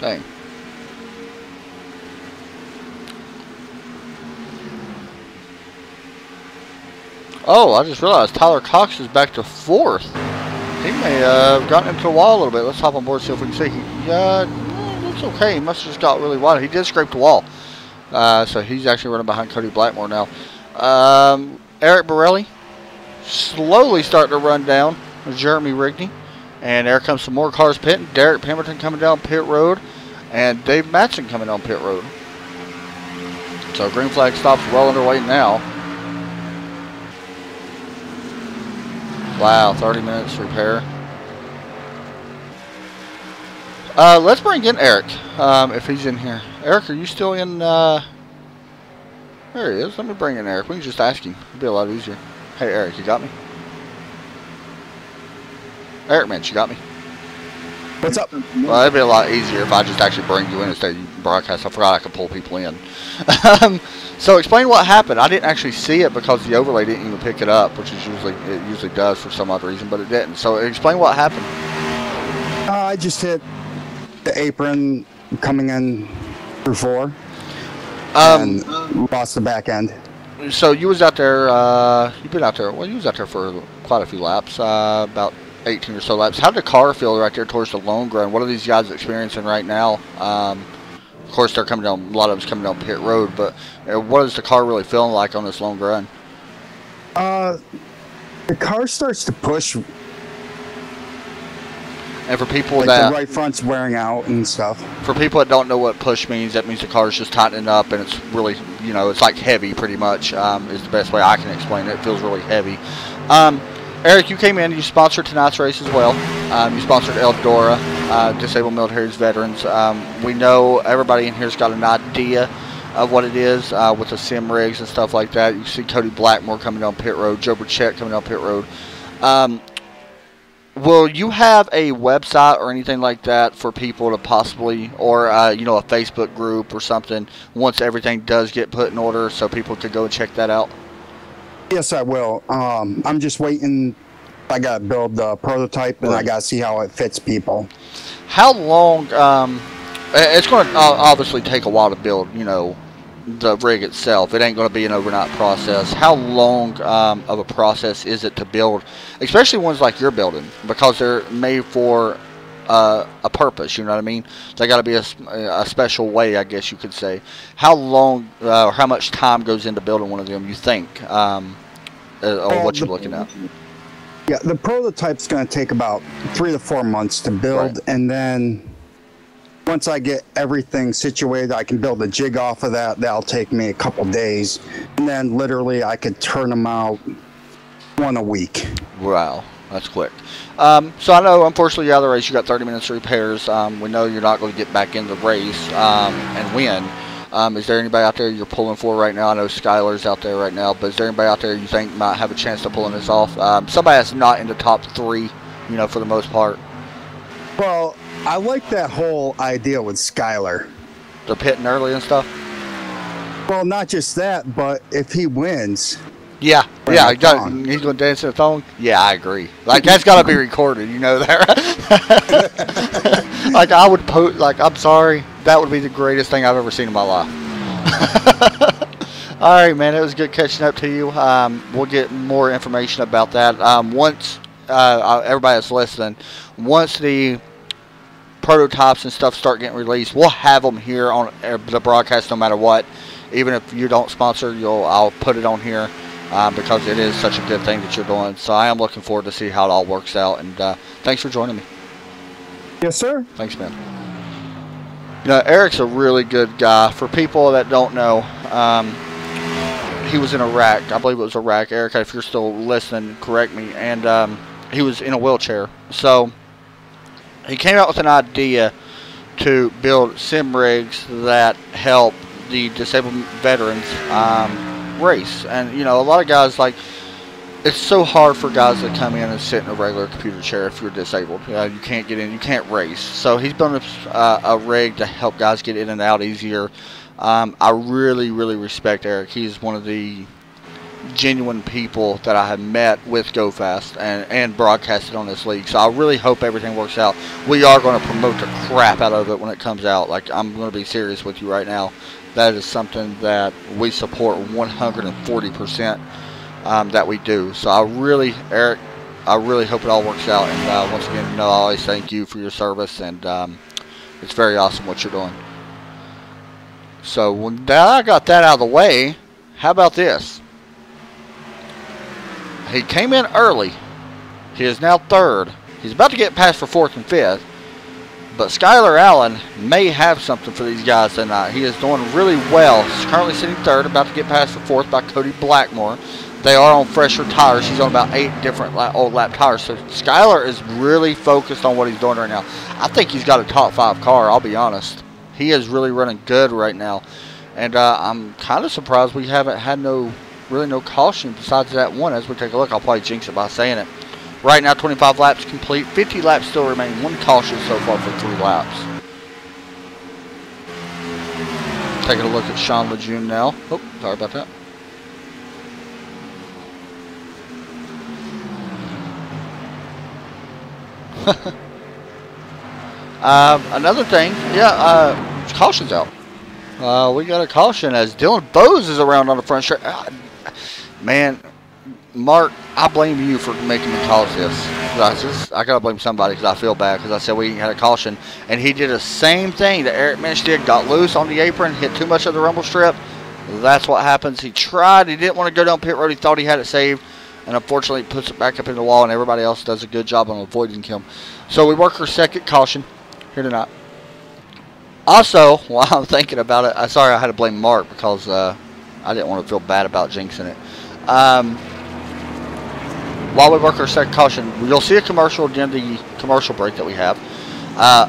Dang. Oh, I just realized Tyler Cox is back to 4th. He may have gotten into the wall a little bit. Let's hop on board and see if we can see. Looks okay. He must have just got really wide. He did scrape the wall. So he's actually running behind Cody Blackmore now. Eric Borelli slowly starting to run down Jeremy Rigney. And there comes some more cars pitting. Derrick Pemberton coming down pit road. And Dave Matson coming down pit road. So green flag stops well underway now. Wow, 30 minutes repair. Let's bring in Eric, if he's in here. Eric, are you still in, there he is. Let me bring in Eric. We can just ask him. It'll be a lot easier. Hey, Eric, you got me? Eric, man, you got me? What's up? Well, it'd be a lot easier if I just actually bring you in instead of broadcast. I forgot I could pull people in. So explain what happened. I didn't actually see it because the overlay didn't even pick it up, which is it usually does for some odd reason, but it didn't. So explain what happened. I just hit the apron coming in through 4 and lost the back end. So you was out there, you've been out there, well, you was out there for quite a few laps, about 18 or so laps. How did the car feel right there towards the lone ground? What are these guys experiencing right now? Of course, they're coming down, a lot of them's coming down pit road, but what is the car really feeling like on this lone ground? The car starts to push. And for people like that... the right front's wearing out and stuff. For people that don't know what push means, that means the car's just tightening up and it's really, you know, it's like heavy pretty much, is the best way I can explain it. It feels really heavy. Eric, you came in, you sponsored tonight's race as well. You sponsored Eldora, Disabled Military's Veterans. We know everybody in here's got an idea of what it is with the sim rigs and stuff like that. You see Cody Blackmore coming down pit road, Joe Burchett coming down pit road. Will you have a website or anything like that for people to possibly, or you know, a Facebook group or something once everything does get put in order so people could go and check that out? Yes, I will. I'm just waiting. I got to build the prototype, and I got to see how it fits people. How long? It's going to obviously take a while to build, you know, the rig itself. It ain't going to be an overnight process. How long of a process is it to build, especially ones like you're building, because they're made for a purpose, you know what I mean? They got to be a special way, I guess you could say. How long or how much time goes into building one of them, you think, or what you're looking at? Yeah, the prototype's going to take about 3 to 4 months to build, right. And then once I get everything situated, I can build a jig off of that. That'll take me a couple days, and then literally I could turn them out 1 a week. Wow, that's quick. So I know, unfortunately, you're out of the race. You got 30 minutes of repairs. We know you're not going to get back in the race and win. Is there anybody out there you're pulling for right now? I know Skylar's out there right now, but is there anybody out there you think might have a chance to pulling this off? Somebody that's not in the top 3, you know, for the most part. Well, I like that whole idea with Skylar. The pitting early and stuff? Well, not just that, but if he wins... Yeah, he's going to dance in a thong. Yeah, I agree. Like, that's got to be recorded, you know that, right? Like, I would post, like, I'm sorry, that would be the greatest thing I've ever seen in my life. All right, man, it was good catching up to you. We'll get more information about that. Once, everybody that's listening, once the prototypes and stuff start getting released, we'll have them here on the broadcast no matter what. Even if you don't sponsor, I'll put it on here. Because it is such a good thing that you're doing. So I am looking forward to see how it all works out. And thanks for joining me. Yes, sir. Thanks, man. You know, Eric's a really good guy. For people that don't know, he was in Iraq. I believe it was Iraq. Eric, if you're still listening, correct me. And he was in a wheelchair. So he came out with an idea to build sim rigs that help the disabled veterans race. And you know, a lot of guys, like, it's so hard for guys that come in and sit in a regular computer chair if you're disabled. You can't get in, you can't race. So he's built a rig to help guys get in and out easier. I really respect Eric. He's one of the genuine people that I have met with Go Fast and broadcasted on this league. So I really hope everything works out. We are going to promote the crap out of it when it comes out. Like, I'm going to be serious with you right now. That is something that we support 140% that we do. So Eric, I really hope it all works out. And once again, you know, I always thank you for your service. And it's very awesome what you're doing. So when I got that out of the way, how about this? He came in early. He is now third. He's about to get passed for fourth and fifth. But Skylar Allen may have something for these guys tonight. He is doing really well. He's currently sitting third, about to get passed for fourth by Cody Blackmore. They are on fresher tires. He's on about 8 different old lap tires. So Skylar is really focused on what he's doing right now. I think he's got a top 5 car, I'll be honest. He is really running good right now. And I'm kind of surprised we haven't had really no caution besides that one. As we take a look, I'll probably jinx it by saying it. Right now, 25 laps complete. 50 laps still remain. 1 caution so far for 3 laps. Taking a look at Sean Lejeune now. Oh, sorry about that. Another thing, caution's out. We got a caution as Dylan Bowes is around on the front stretch. Man, Mark, I blame you for making me cause this. I gotta blame somebody because I feel bad because I said we had a caution and he did the same thing that Eric Minch did. Got loose on the apron, hit too much of the rumble strip. That's what happens. He tried. He didn't want to go down pit road. He thought he had it saved, and unfortunately puts it back up in the wall. And everybody else does a good job on avoiding him. So we work our second caution here tonight. Also, while I'm thinking about it, sorry I had to blame Mark because I didn't want to feel bad about jinxing it. While we work our second caution, you'll see a commercial during the commercial break that we have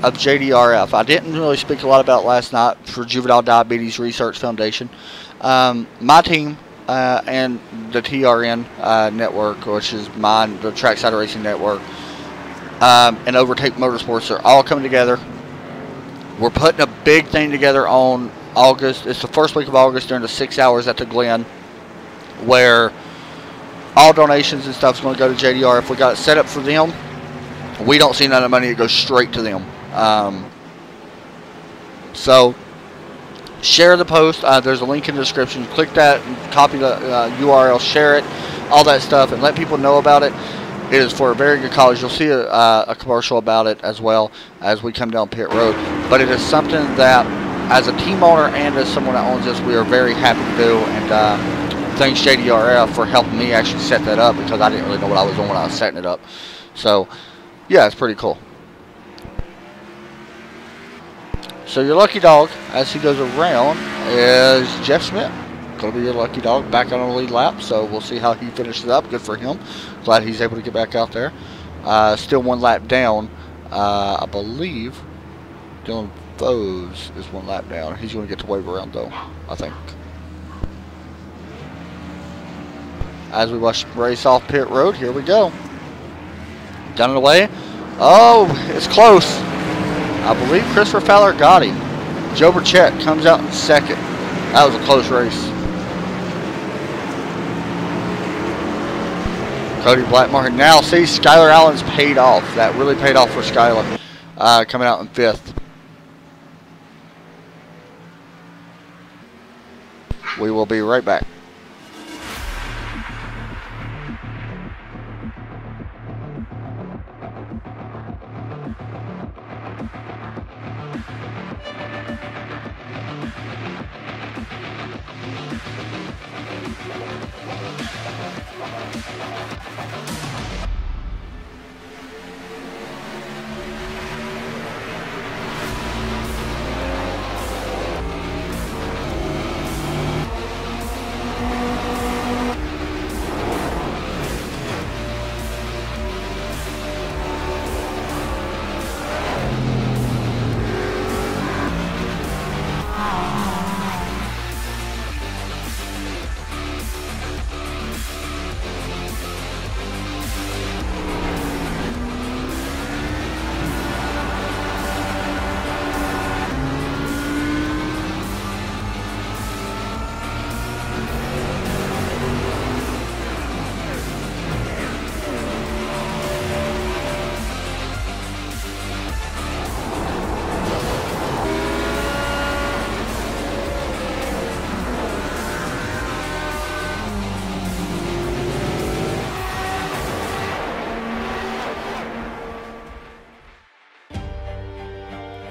of JDRF. I didn't really speak a lot about it last night for Juvenile Diabetes Research Foundation. My team and the TRN network, which is mine, the Trackside Racing Network, and Overtake Motorsports are all coming together. We're putting a big thing together on August. It's the first week of August during the 6 hours at the Glen, where all donations and stuff is going to go to JDRF. We got it set up for them. We don't see none of the money. It goes straight to them. So share the post. There's a link in the description. Click that, copy the URL, share it, all that stuff, and let people know about it. It is for a very good cause. You'll see a commercial about it as well as we come down pit road. But it is something that, as a team owner and as someone that owns this, we are very happy to do. And thanks JDRF for helping me actually set that up because I didn't really know what I was doing when I was setting it up. So, yeah, it's pretty cool. So your lucky dog, as he goes around, is Jeff Smith. Going to be your lucky dog back on the lead lap. So we'll see how he finishes up. Good for him. Glad he's able to get back out there. Still 1 lap down. I believe Dylan Bowes is 1 lap down. He's going to get to wave around though, I think. As we watch the race off pit road, here we go. Down and away. Oh, it's close. I believe Christopher Fowler got him. Joe Burchett comes out in second. That was a close race. Cody Blackmore. Now, see, Skylar Allen's paid off. That really paid off for Skylar. Coming out in 5th. We will be right back.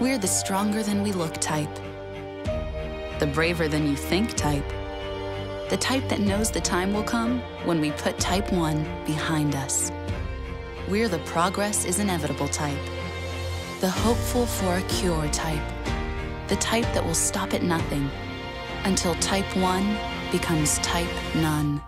We're the stronger than we look type. the braver than you think type. The type that knows the time will come when we put Type 1 behind us. We're the progress is inevitable type. The hopeful for a cure type. The type that will stop at nothing until Type 1 becomes Type None.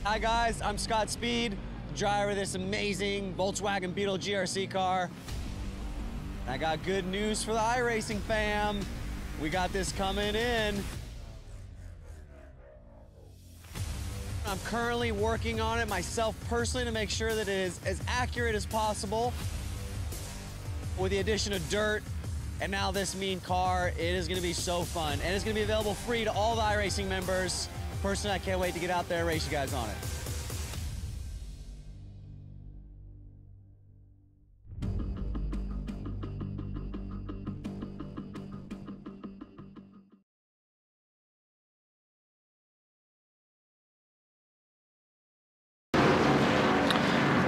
Hi guys, I'm Scott Speed, driver of this amazing Volkswagen Beetle GRC car. I got good news for the iRacing fam. We got this coming in. I'm currently working on it myself personally to make sure that it is as accurate as possible. With the addition of dirt and now this mean car, it is gonna be so fun. And it's gonna be available free to all the iRacing members. Personally, I can't wait to get out there and race you guys on it.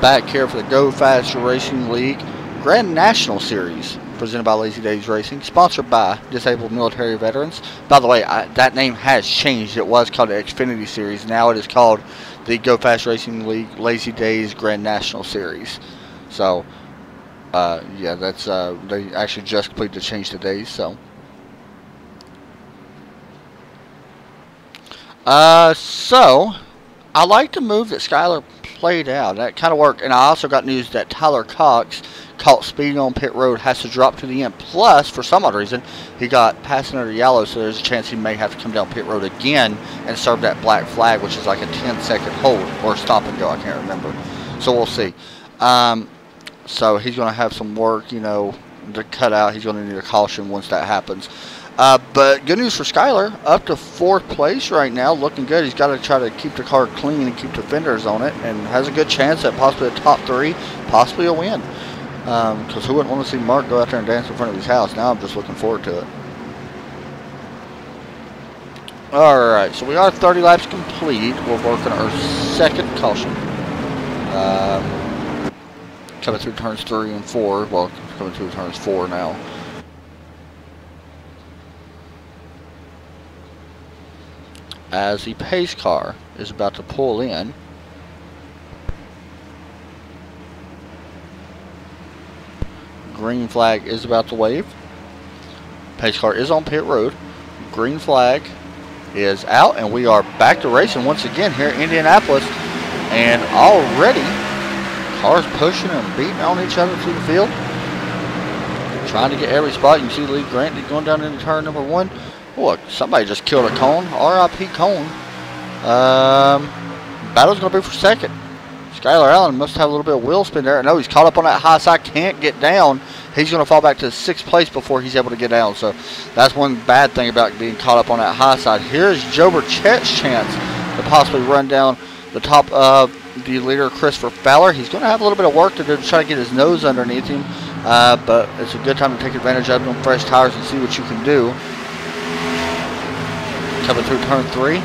Back here for the Go Faster Racing League Grand National Series, presented by Lazy Dayz Racing, sponsored by Disabled Military Veterans. By the way, that name has changed. It was called the Xfinity Series. Now it is called the Go Fast Racing League Lazy Dayz Grand National Series. So, yeah, that's they actually just completed the change to days. So, so I like the move that Skylar played out. That kind of worked. And I also got news that Tyler Cox, caught speeding on pit road, has to drop to the end. Plus, for some odd reason, he got passed under yellow, so there's a chance he may have to come down pit road again and serve that black flag, which is like a 10-second hold or stop and go. I can't remember. So we'll see. So he's going to have some work, you know, to cut out. He's going to need a caution once that happens. But good news for Skylar, up to 4th place right now, looking good. He's got to try to keep the car clean and keep the fenders on it, and has a good chance at possibly a top 3, possibly a win. Because who wouldn't want to see Mark go out there and dance in front of his house? Now I'm just looking forward to it. Alright, so we are 30 laps complete. We're working our 2nd caution. Coming through turns 3 and 4. Well, coming through turns 4 now. As the pace car is about to pull in. Green flag is about to wave. Pace car is on pit road. Green flag is out, and we are back to racing once again here in Indianapolis. And already, cars pushing and beating on each other through the field. Trying to get every spot. You can see Lee Grant going down into turn number 1. Look, somebody just killed a cone. R.I.P. cone. Battle's going to be for 2nd. Skylar Allen must have a little bit of wheel spin there. I know he's caught up on that high side, can't get down. He's going to fall back to 6th place before he's able to get down. So that's one bad thing about being caught up on that high side. Here's Joe Burchett's chance to possibly run down the top of the leader, Christopher Fowler. He's going to have a little bit of work to do to try to get his nose underneath him. But it's a good time to take advantage of them fresh tires and see what you can do. Coming through turn 3.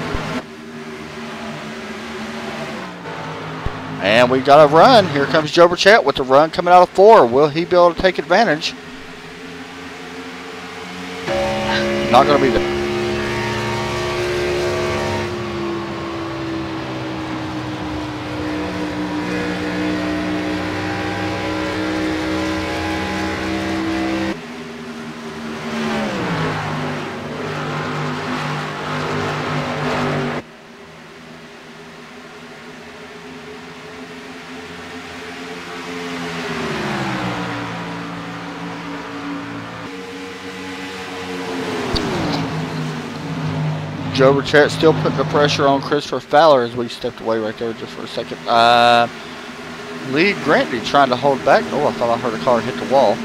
And we got a run. Here comes Joe Burchett with the run coming out of 4. Will he be able to take advantage? Not going to be there. Joe Burchett still putting the pressure on Christopher Fowler as we stepped away right there just for a second. Lee Grandy trying to hold back. Oh, I thought I heard a car hit the wall.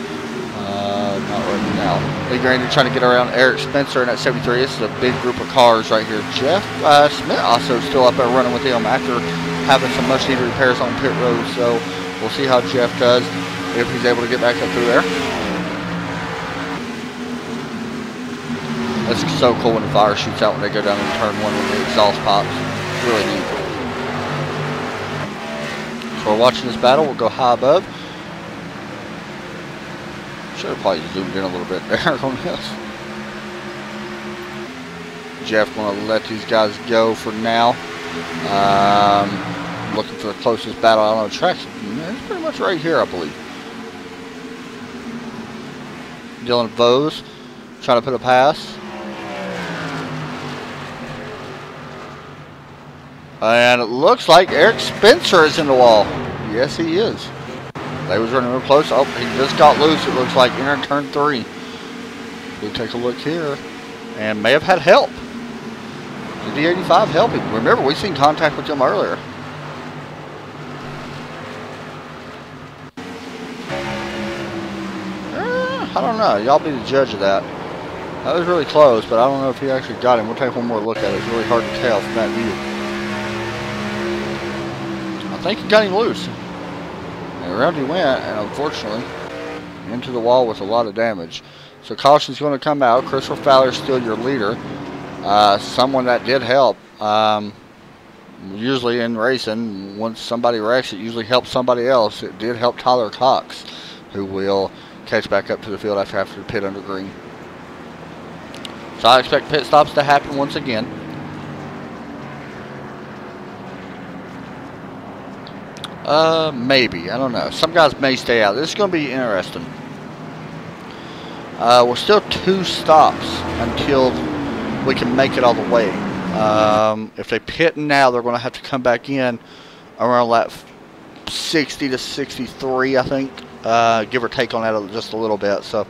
Not right now. Lee Grandy trying to get around Eric Spencer in that 73. This is a big group of cars right here. Jeff Smith also still up there running with him after having some much needed repairs on pit road. So we'll see how Jeff does if he's able to get back up through there. That's so cool when the fire shoots out when they go down in turn one when the exhaust pops. Really neat. So we're watching this battle. We'll go high above. Should have probably zoomed in a little bit there on this. Jeff going to let these guys go for now. Looking for the closest battle out on the tracks. It's pretty much right here, I believe. Dylan Vose trying to put a pass. And it looks like Eric Spencer is in the wall. Yes, he is. They was running real close. Oh, he just got loose. It looks like entering turn 3. We'll take a look here. And may have had help. Did the 85 help him? Remember, we seen contact with him earlier. I don't know. Y'all be the judge of that. That was really close, but I don't know if he actually got him. We'll take one more look at it. It's really hard to tell from that view. I think he got him loose. And around he went, and unfortunately, into the wall with a lot of damage. So caution's going to come out. Christopher Fowler is still your leader. Someone that did help. Usually in racing, once somebody wrecks, it usually helps somebody else. It did help Tyler Cox, who will catch back up to the field after the pit under green. So I expect pit stops to happen once again. Maybe. I don't know. Some guys may stay out. This is going to be interesting. We're still 2 stops until we can make it all the way. If they pit now, they're going to have to come back in around that 60 to 63, I think. Give or take on that just a little bit. So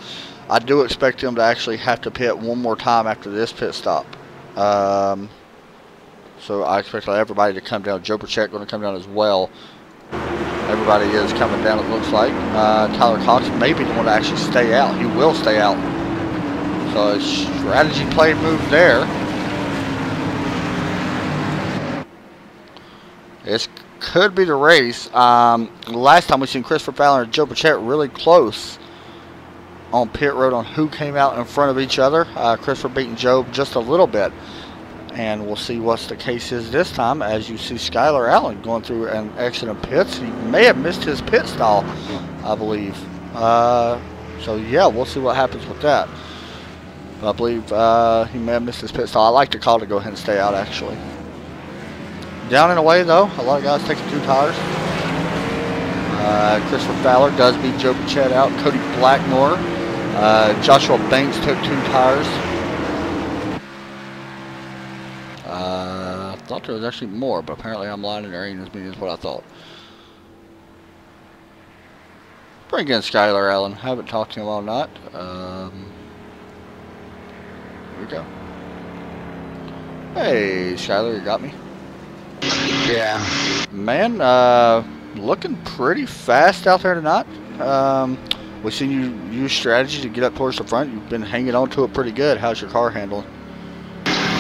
I do expect them to actually have to pit one more time after this pit stop. So I expect everybody to come down. Joe Burchett going to come down as well. Everybody is coming down, it looks like. Tyler Cox may be the one to actually stay out. He will stay out. So a strategy play move there. This could be the race. Last time we seen Christopher Fowler and Joe Burchett really close on pit road on who came out in front of each other. Christopher beating Joe just a little bit. And we'll see what's the case is this time as you see Skylar Allen going through an exit of pits. He may have missed his pit stall, I believe. So yeah, we'll see what happens with that. But I believe he may have missed his pit stall. I like the call to go ahead and stay out actually. Down and away though, a lot of guys taking 2 tires. Christopher Fowler does beat Joe Burchett out. Cody Blackmore. Joshua Banks took 2 tires. I thought there was actually more, but apparently I'm lying and there ain't as many as what I thought. Bring in Skylar Allen. Haven't talked to him all night. Here we go. Hey, Skylar, you got me? Yeah. Man, looking pretty fast out there tonight. We've seen you use strategy to get up towards the front. You've been hanging on to it pretty good. How's your car handling?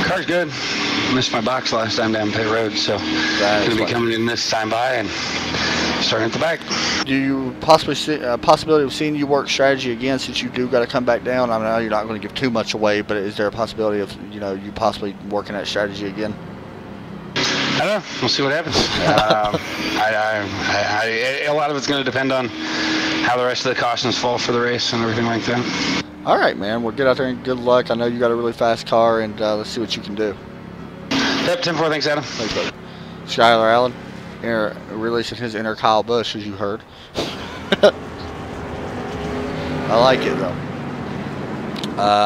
Car's good. Missed my box last time down pit road, so gonna be coming in this time by and starting at the back. Do you possibly see a possibility of seeing you work strategy again since you do got to come back down? I know you're not going to give too much away, but is there a possibility of you possibly working that strategy again? I don't know. We'll see what happens. A lot of it's going to depend on how the rest of the cautions fall for the race and everything like that. All right, man. Well, get out there and good luck. I know you got a really fast car, and let's see what you can do. Yep, 10-4. Thanks, Adam. Thanks, buddy. Skylar Allen releasing his inner Kyle Busch, as you heard. I like it, though.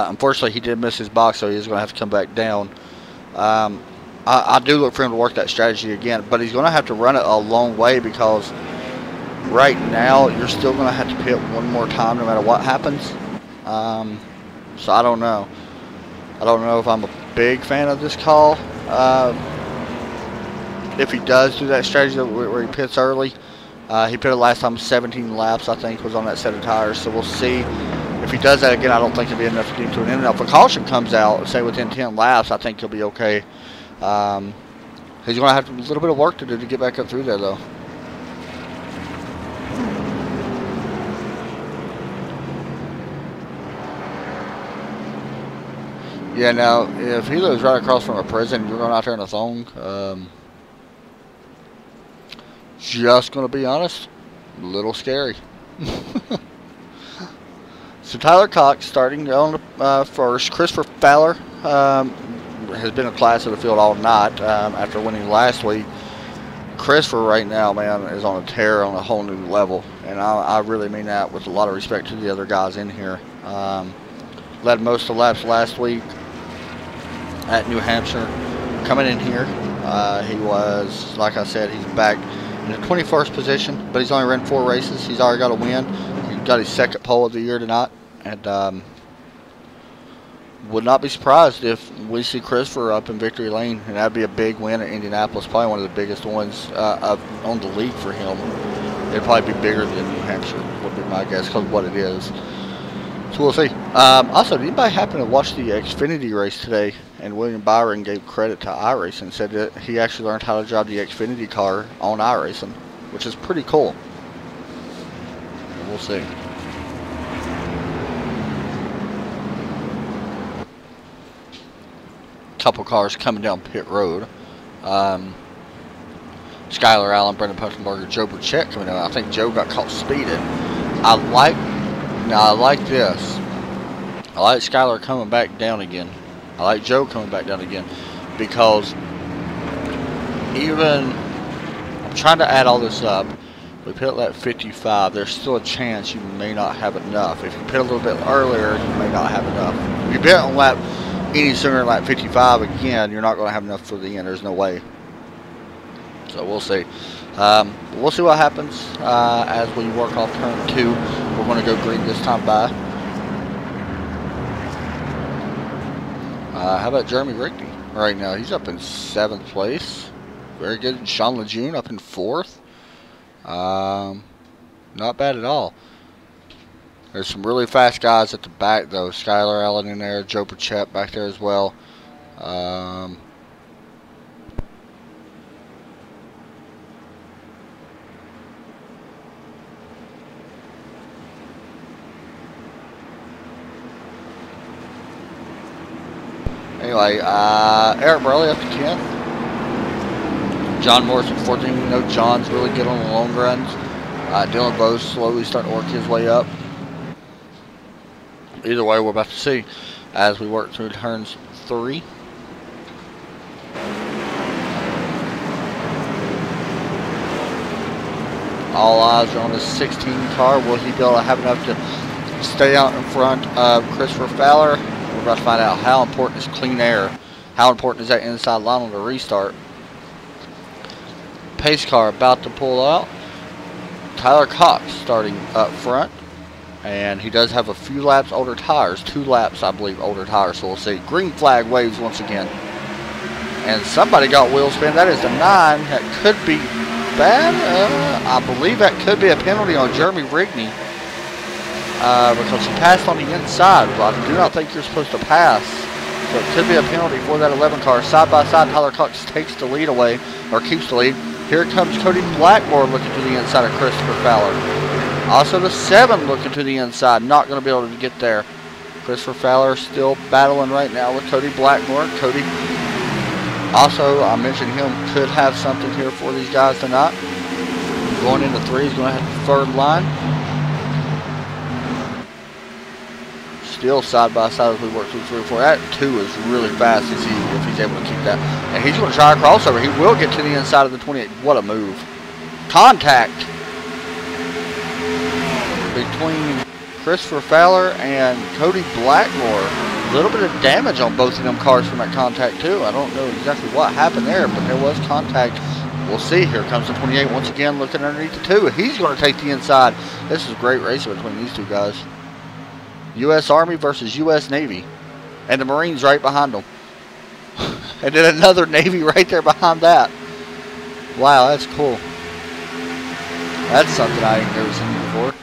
Unfortunately, he did miss his box, so he's going to have to come back down. I do look for him to work that strategy again, but he's going to have to run it a long way because right now you're still going to have to pit one more time no matter what happens. So I don't know. I don't know if I'm big fan of this call. If he does do that strategy where he pits early, he pitted last time 17 laps, I think, was on that set of tires. So we'll see if he does that again. I don't think it'll be enough to get to an end. Now, if a caution comes out, say within 10 laps, I think he'll be okay. He's going to have a little bit of work to do to get back up through there, though. Yeah, now, if he lives right across from a prison, you're going out there in a thong, just going to be honest, a little scary. So Tyler Cox starting on first. Christopher Fowler has been a class of the field all night after winning last week. Christopher right now, man, is on a tear on a whole new level. And I really mean that with a lot of respect to the other guys in here. Led most of the laps last week at New Hampshire. Coming in here, he was, like I said, he's back in the 21st position, but he's only run 4 races. He's already got a win. He got his 2nd pole of the year tonight, and would not be surprised if we see Christopher up in victory lane, and that'd be a big win at Indianapolis, probably one of the biggest ones on the league for him. It'd probably be bigger than New Hampshire, would be my guess, because of what it is. So we'll see. Also, did anybody happen to watch the Xfinity race today? And William Byron gave credit to iRacing and said that he actually learned how to drive the Xfinity car on iRacing, which is pretty cool. We'll see. Couple cars coming down pit road. Skylar Allen, Brendan Puffenberger, Joe Burchett coming down. I think Joe got caught speeding. I like this. I like Skylar coming back down again. I like Joe coming back down again, because even, I'm trying to add all this up. We pit at 55, there's still a chance you may not have enough. If you pit a little bit earlier, you may not have enough. If you pit on lap any sooner than lap 55 again, you're not going to have enough for the end. There's no way. So we'll see. We'll see what happens as we work off turn 2. We're going to go green this time by. How about Jeremy Rickney right now? He's up in 7th place. Very good. And Sean Lejeune up in 4th. Not bad at all. There's some really fast guys at the back, though. Skylar Allen in there. Joe Burchett back there as well. Anyway, Eric Burley up to 10th. John Morrison 14th. We know John's really good on the long runs. Dylan Bowes slowly starting to work his way up. Either way, we're about to see as we work through turns 3. All eyes are on the 16 car. Will he be able to have enough to stay out in front of Christopher Fowler? We're about to find out how important is clean air. How important is that inside line on the restart? Pace car about to pull out. Tyler Cox starting up front. And he does have a few laps older tires. 2 laps, I believe, older tires. So we'll see. Green flag waves once again. And somebody got wheel spin. That is the 9. That could be bad. I believe that could be a penalty on Jeremy Rigney. Because he passed on the inside. Well, I do not think you're supposed to pass. So it could be a penalty for that 11 car. Side by side, Tyler Cox takes the lead away, or keeps the lead. Here comes Cody Blackmore looking to the inside of Christopher Fowler. Also the 7 looking to the inside. Not going to be able to get there. Christopher Fowler still battling right now with Cody Blackmore. Cody, also, I mentioned him, could have something here for these guys tonight. Going into 3, he's going to have the 3rd line. Still side by side as we work through 3 or 4. That 2 is really fast if he's able to keep that. And he's going to try a crossover. He will get to the inside of the 28. What a move. Contact between Christopher Fowler and Cody Blackmore. A little bit of damage on both of them cars from that contact too. I don't know exactly what happened there, but there was contact. We'll see. Here comes the 28 once again looking underneath the 2. He's going to take the inside. This is a great race between these 2 guys. U.S. Army versus U.S. Navy. And the Marines right behind them. And then another Navy right there behind that. Wow, that's cool. That's something I ain't never seen before.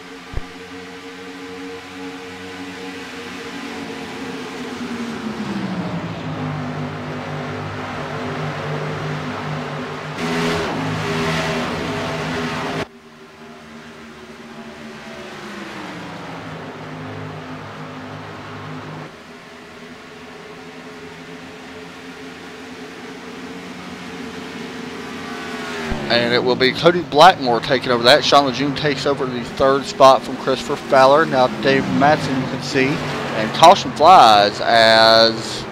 And it will be Cody Blackmore taking over that. Sean Lejeune takes over the third spot from Christopher Fowler. Now Dave Matson, you can see. And caution flies as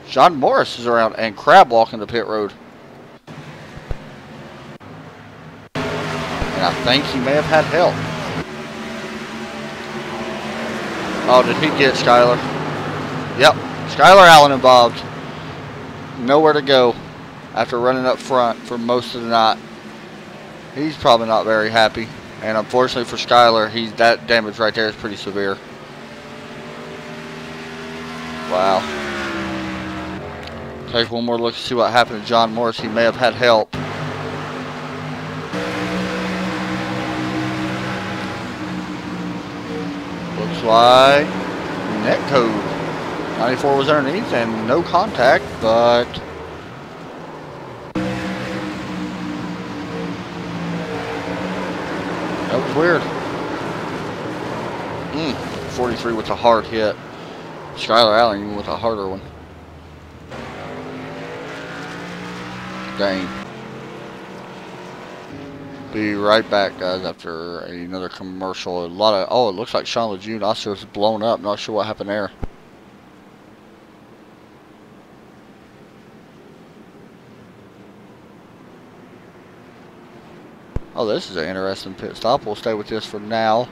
John Morris is around and crab walking the pit road. And I think he may have had help. Oh, did he get Skylar? Yep, Skylar Allen involved. Nowhere to go after running up front for most of the night. He's probably not very happy. And unfortunately for Skylar, that damage right there is pretty severe. Wow. Take one more look to see what happened to John Morris. He may have had help. Looks like netcode 94 was underneath and no contact, but that was weird. 43 with a hard hit. Skylar Allen even with a harder one. Dang. Be right back, guys, after another commercial. It looks like Sean Lejeune also is blown up. Not sure what happened there. Oh, this is an interesting pit stop. We'll stay with this for now.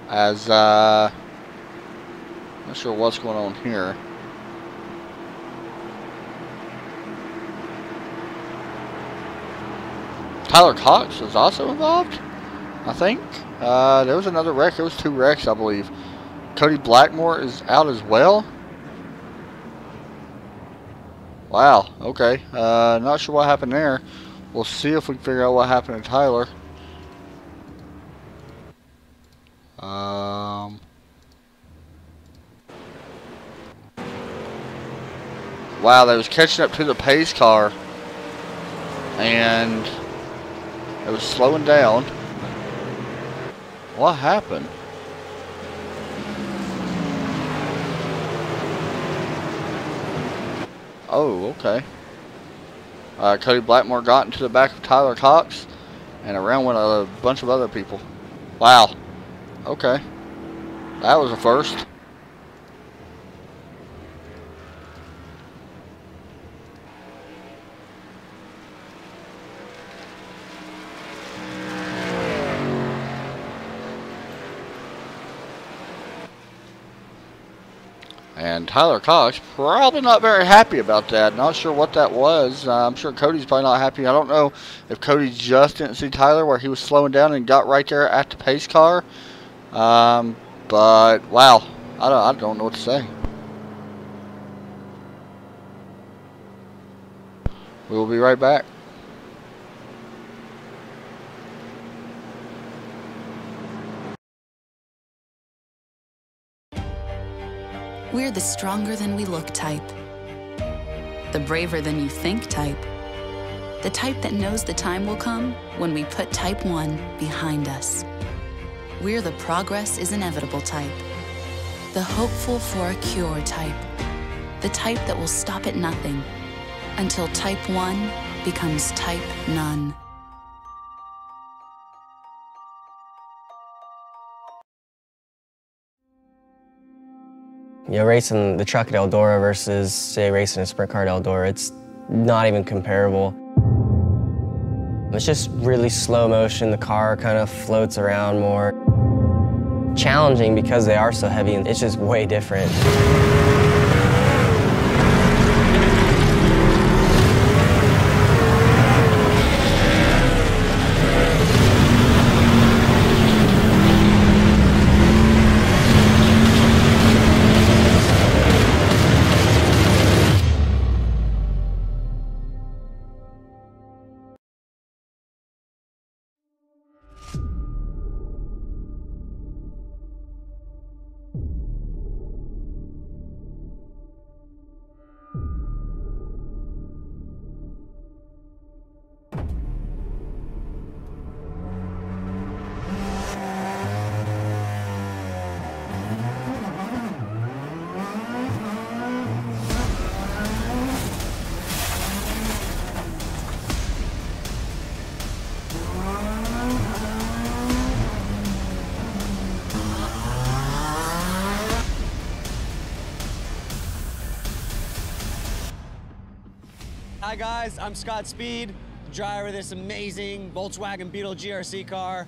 As, not sure what's going on here. Tyler Cox was also involved, I think. There was another wreck. There was 2 wrecks, I believe. Cody Blackmore is out as well. Wow, okay. Not sure what happened there. We'll see if we can figure out what happened to Tyler. Wow, they was catching up to the pace car. And it was slowing down. What happened? Oh, okay. Cody Blackmore got into the back of Tyler Cox, and around went a bunch of other people. Wow. Okay. That was a first. And Tyler Cox probably not very happy about that. Not sure what that was. I'm sure Cody's probably not happy. I don't know if Cody just didn't see Tyler where he was slowing down and got right there at the pace car. But wow, I don't know what to say. We will be right back. We're the stronger than we look type. The braver than you think type. The type that knows the time will come when we put type 1 behind us. We're the progress is inevitable type. The hopeful for a cure type. The type that will stop at nothing until type 1 becomes type none. You know, racing the truck at Eldora versus, say, racing a sprint car at Eldora, it's not even comparable. It's just really slow motion. The car kind of floats around more. Challenging because they are so heavy, and it's just way different. Hi guys, I'm Scott Speed, driver of this amazing Volkswagen Beetle GRC car.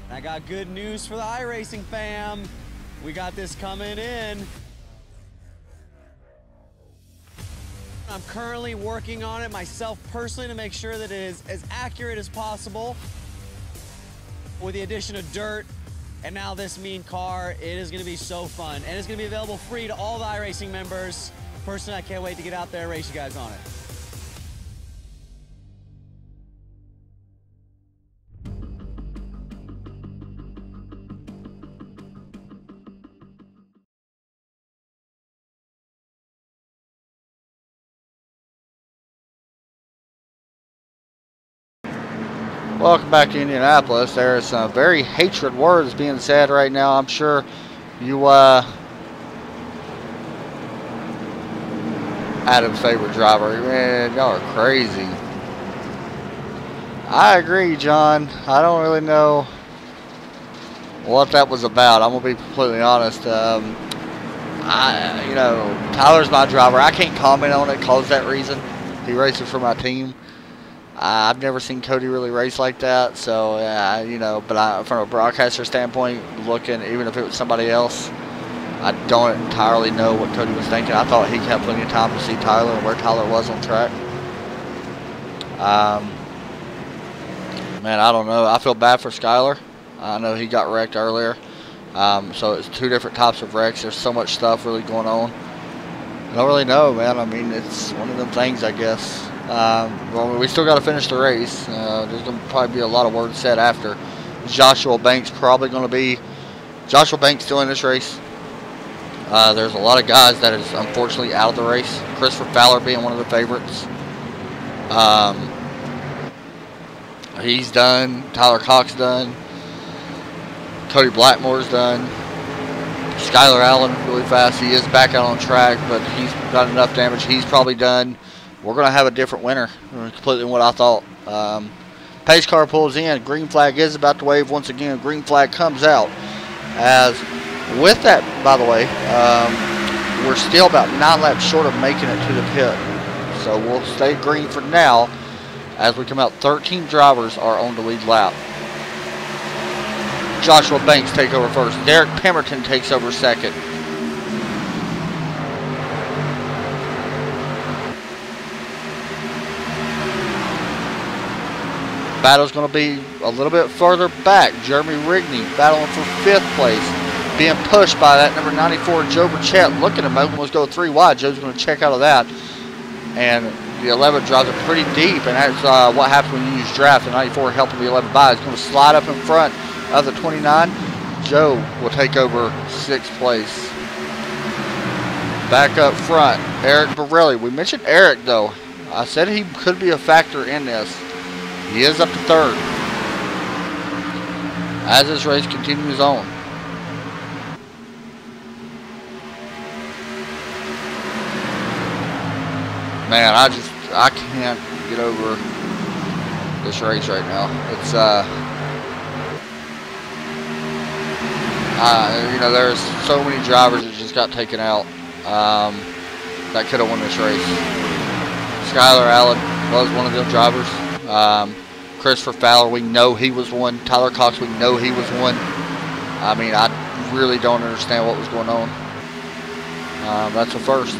I got good news for the iRacing fam. We got this coming in. I'm currently working on it myself personally to make sure that it is as accurate as possible. With the addition of dirt and now this mean car, it is going to be so fun. And it's going to be available free to all the iRacing members. Personally, I can't wait to get out there and race you guys on it. Welcome back to Indianapolis. There are some very hatred words being said right now. I'm sure you, Adam's favorite driver. Man, y'all are crazy. I agree, John. I don't really know what that was about. I'm gonna be completely honest. You know, Tyler's my driver. I can't comment on it because of that reason. He races for my team. I've never seen Cody really race like that, so you know. But from a broadcaster standpoint, looking, even if it was somebody else, I don't entirely know what Cody was thinking. I thought he had plenty of time to see Tyler and where Tyler was on track. Man, I don't know. I feel bad for Skyler. I know he got wrecked earlier. So it's two different types of wrecks. There's so much stuff really going on. I don't really know, man. I mean, it's one of them things, I guess. Well, we still got to finish the race. There's going to probably be a lot of words said after. Joshua Banks probably going to be... Joshua Banks still in this race. There's a lot of guys that is unfortunately out of the race. Christopher Fowler being one of the favorites. He's done. Tyler Cox done. Cody Blackmore's done. Skylar Allen really fast. He is back out on track, but he's got enough damage. He's probably done. We're going to have a different winner, completely what I thought. Pace car pulls in. Green flag is about to wave once again. Green flag comes out. As with that, by the way, we're still about 9 laps short of making it to the pit. So we'll stay green for now. As we come out, 13 drivers are on the lead lap. Joshua Banks take over first. Derrick Pemberton takes over second. Battle's going to be a little bit further back. Jeremy Rigney battling for 5th place. Being pushed by that number 94, Joe Burchett. Looking at him, almost go 3 wide. Joe's going to check out of that. And the 11 drives it pretty deep. And that's what happens when you use draft. The 94 helping the 11 by. It's going to slide up in front of the 29. Joe will take over 6th place. Back up front, Eric Borelli. We mentioned Eric, though. I said he could be a factor in this. He is up to 3rd as this race continues on. Man, I can't get over this race right now. It's you know, there's so many drivers that just got taken out that could have won this race. Skylar Allen was one of them drivers. Christopher Fowler, we know he was one. Tyler Cox, we know he was one. I mean, I really don't understand what was going on. That's a first.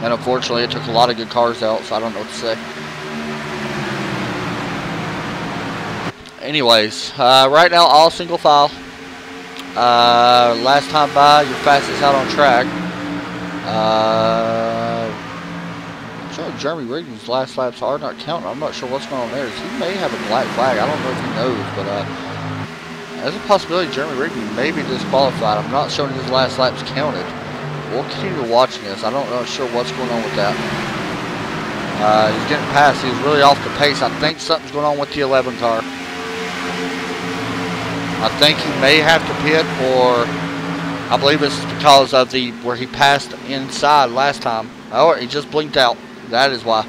And unfortunately, it took a lot of good cars out, so I don't know what to say. Anyways, right now, all single file. Last time by, your fastest out on track. Jeremy Rigney's last laps are not counting. I'm not sure what's going on there. He may have a black flag. I don't know if he knows, but there's a possibility Jeremy Rigney may be disqualified. I'm not showing his last laps counted. We'll continue watching this. I don't know sure what's going on with that. He's getting past. He's really off the pace. I think something's going on with the 11 car. I think he may have to pit, or I believe it's because of where he passed inside last time. Oh, he just blinked out. That is why.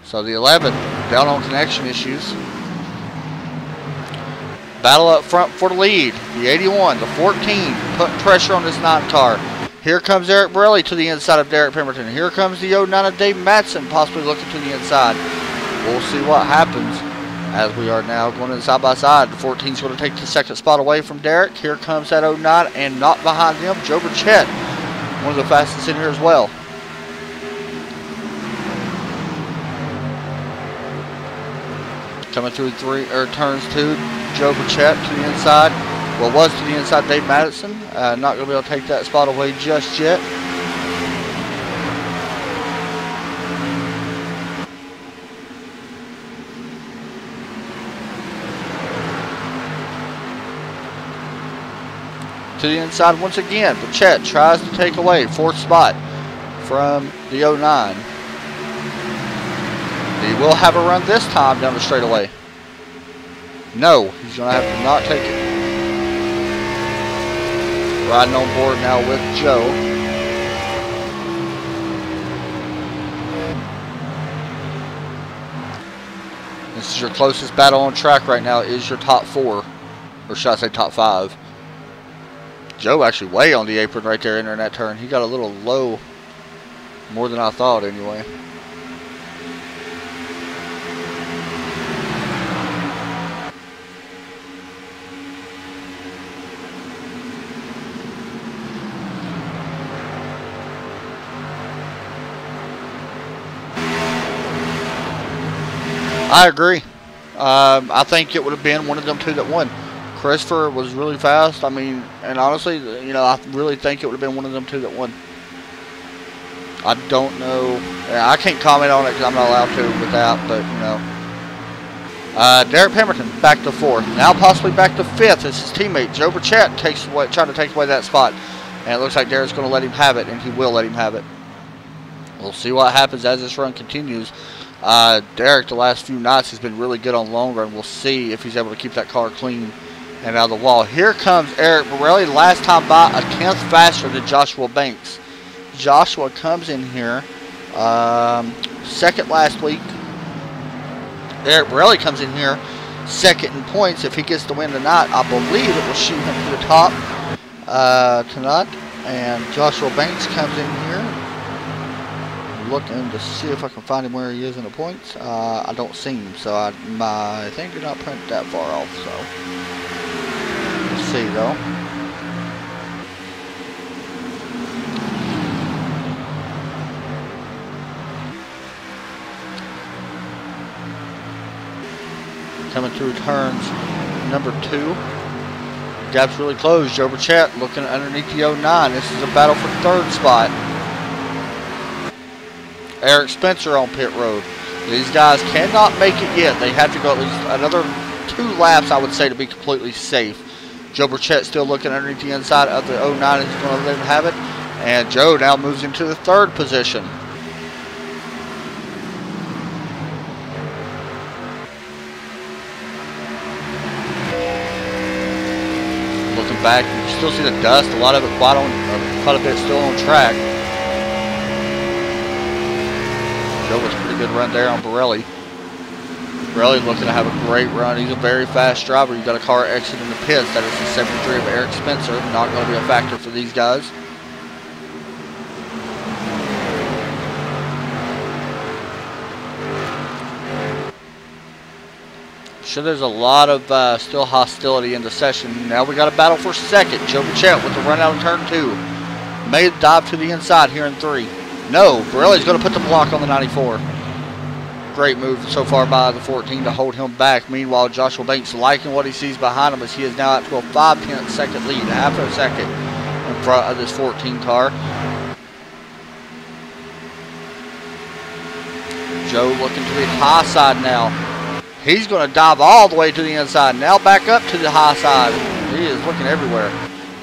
So the 11 down on connection issues. Battle up front for the lead. The 81, the 14, putting pressure on this 9 car. Here comes Eric Borelli to the inside of Derrick Pemberton. Here comes the 09 of Dave Matson, possibly looking to the inside. We'll see what happens as we are now going in side by side. The 14 is going to take the second spot away from Derrick. Here comes that 09, and not behind him, Joe Burchett, one of the fastest in here as well. Coming through turns 2, Joe Burchett to the inside. Well, was to the inside, Dave Madison. Not going to be able to take that spot away just yet. To the inside once again, Burchett tries to take away 4th spot from the 09. He will have a run this time down the straightaway. No, he's going to have to not take it. Riding on board now with Joe. This is your closest battle on track right now, is your top 4. Or should I say top 5. Joe actually way on the apron right there entering that turn. He got a little low, more than I thought anyway. I agree. I think it would have been one of them two that won. Christopher was really fast. I mean, and honestly, you know, I really think it would have been one of them two that won. I don't know. I can't comment on it because I'm not allowed to with that, but, you know. Derrick Pemberton back to 4th. Now possibly back to 5th as his teammate Joe Burchett trying to take away that spot. And it looks like Derrick's going to let him have it, and he will let him have it. We'll see what happens as this run continues. Derrick, the last few nights, has been really good on long run. We'll see if he's able to keep that car clean and out of the wall. Here comes Eric Borelli, last time by a 10th faster than Joshua Banks. Joshua comes in here second last week. Eric Borelli comes in here second in points. If he gets the win tonight, I believe it will shoot him to the top tonight. And Joshua Banks comes in here. Looking to see if I can find him where he is in the points. I don't see him, so my thing did not print that far off. So let's see though. Coming through turns number 2. Gap's really closed. Joe Burchett looking underneath the 09. This is a battle for 3rd spot. Eric Spencer on pit road. These guys cannot make it yet. They have to go at least another 2 laps, I would say, to be completely safe. Joe Burchett still looking underneath the inside of the 09. He's going to let him have it. And Joe now moves into the 3rd position. Looking back, you can still see the dust. A lot of it quite a bit still on track. Joe was a pretty good run there on Borelli. Borelli looking to have a great run. He's a very fast driver. You've got a car exiting the pits. That is the 73 of Eric Spencer. Not going to be a factor for these guys. Sure, there's a lot of still hostility in the session. Now we got a battle for 2nd. Joe Burchett with the run out of turn 2. Made a dive to the inside here in 3. No, Borelli's going to put the block on the 94. Great move so far by the 14 to hold him back. Meanwhile, Joshua Banks liking what he sees behind him as he is now out to a 5/10 second lead, half a second in front of this 14 car. Joe looking to the high side now. He's going to dive all the way to the inside. Now back up to the high side. He is looking everywhere.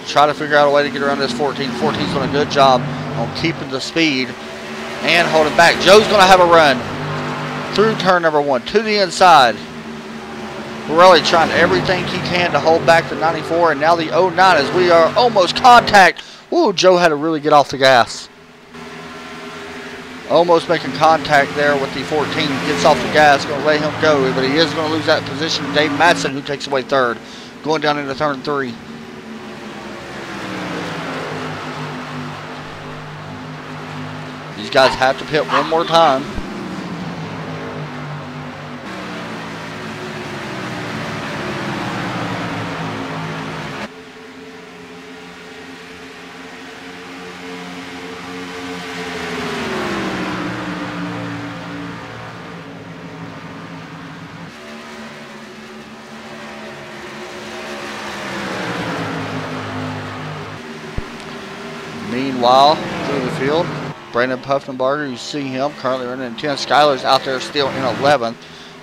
Try to figure out a way to get around this 14. 14's doing a good job on keeping the speed and holding back. Joe's going to have a run through turn number 1 to the inside. Borelli trying everything he can to hold back the 94, and now the 09 as we are almost contact. Ooh, Joe had to really get off the gas. Almost making contact there with the 14. Gets off the gas, going to let him go, but he is going to lose that position. Dave Matson, who takes away 3rd, going down into turn 3. These guys have to pit one more time. Meanwhile, through the field, Brandon Puffenbarger, you see him currently running in 10th. Skyler's out there still in 11th,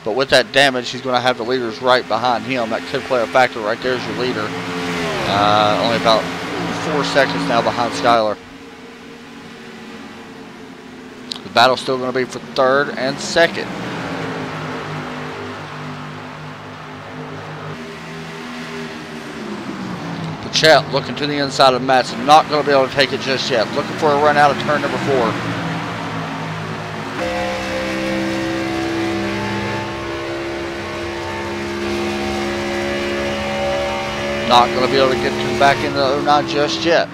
but with that damage, he's going to have the leaders right behind him. That could play a factor. Right there's your leader. Only about 4 seconds now behind Skyler. The battle's still going to be for 3rd and 2nd. Chet looking to the inside of Matson. Not going to be able to take it just yet. Looking for a run out of turn number 4. Not going to be able to get back into the 09 just yet.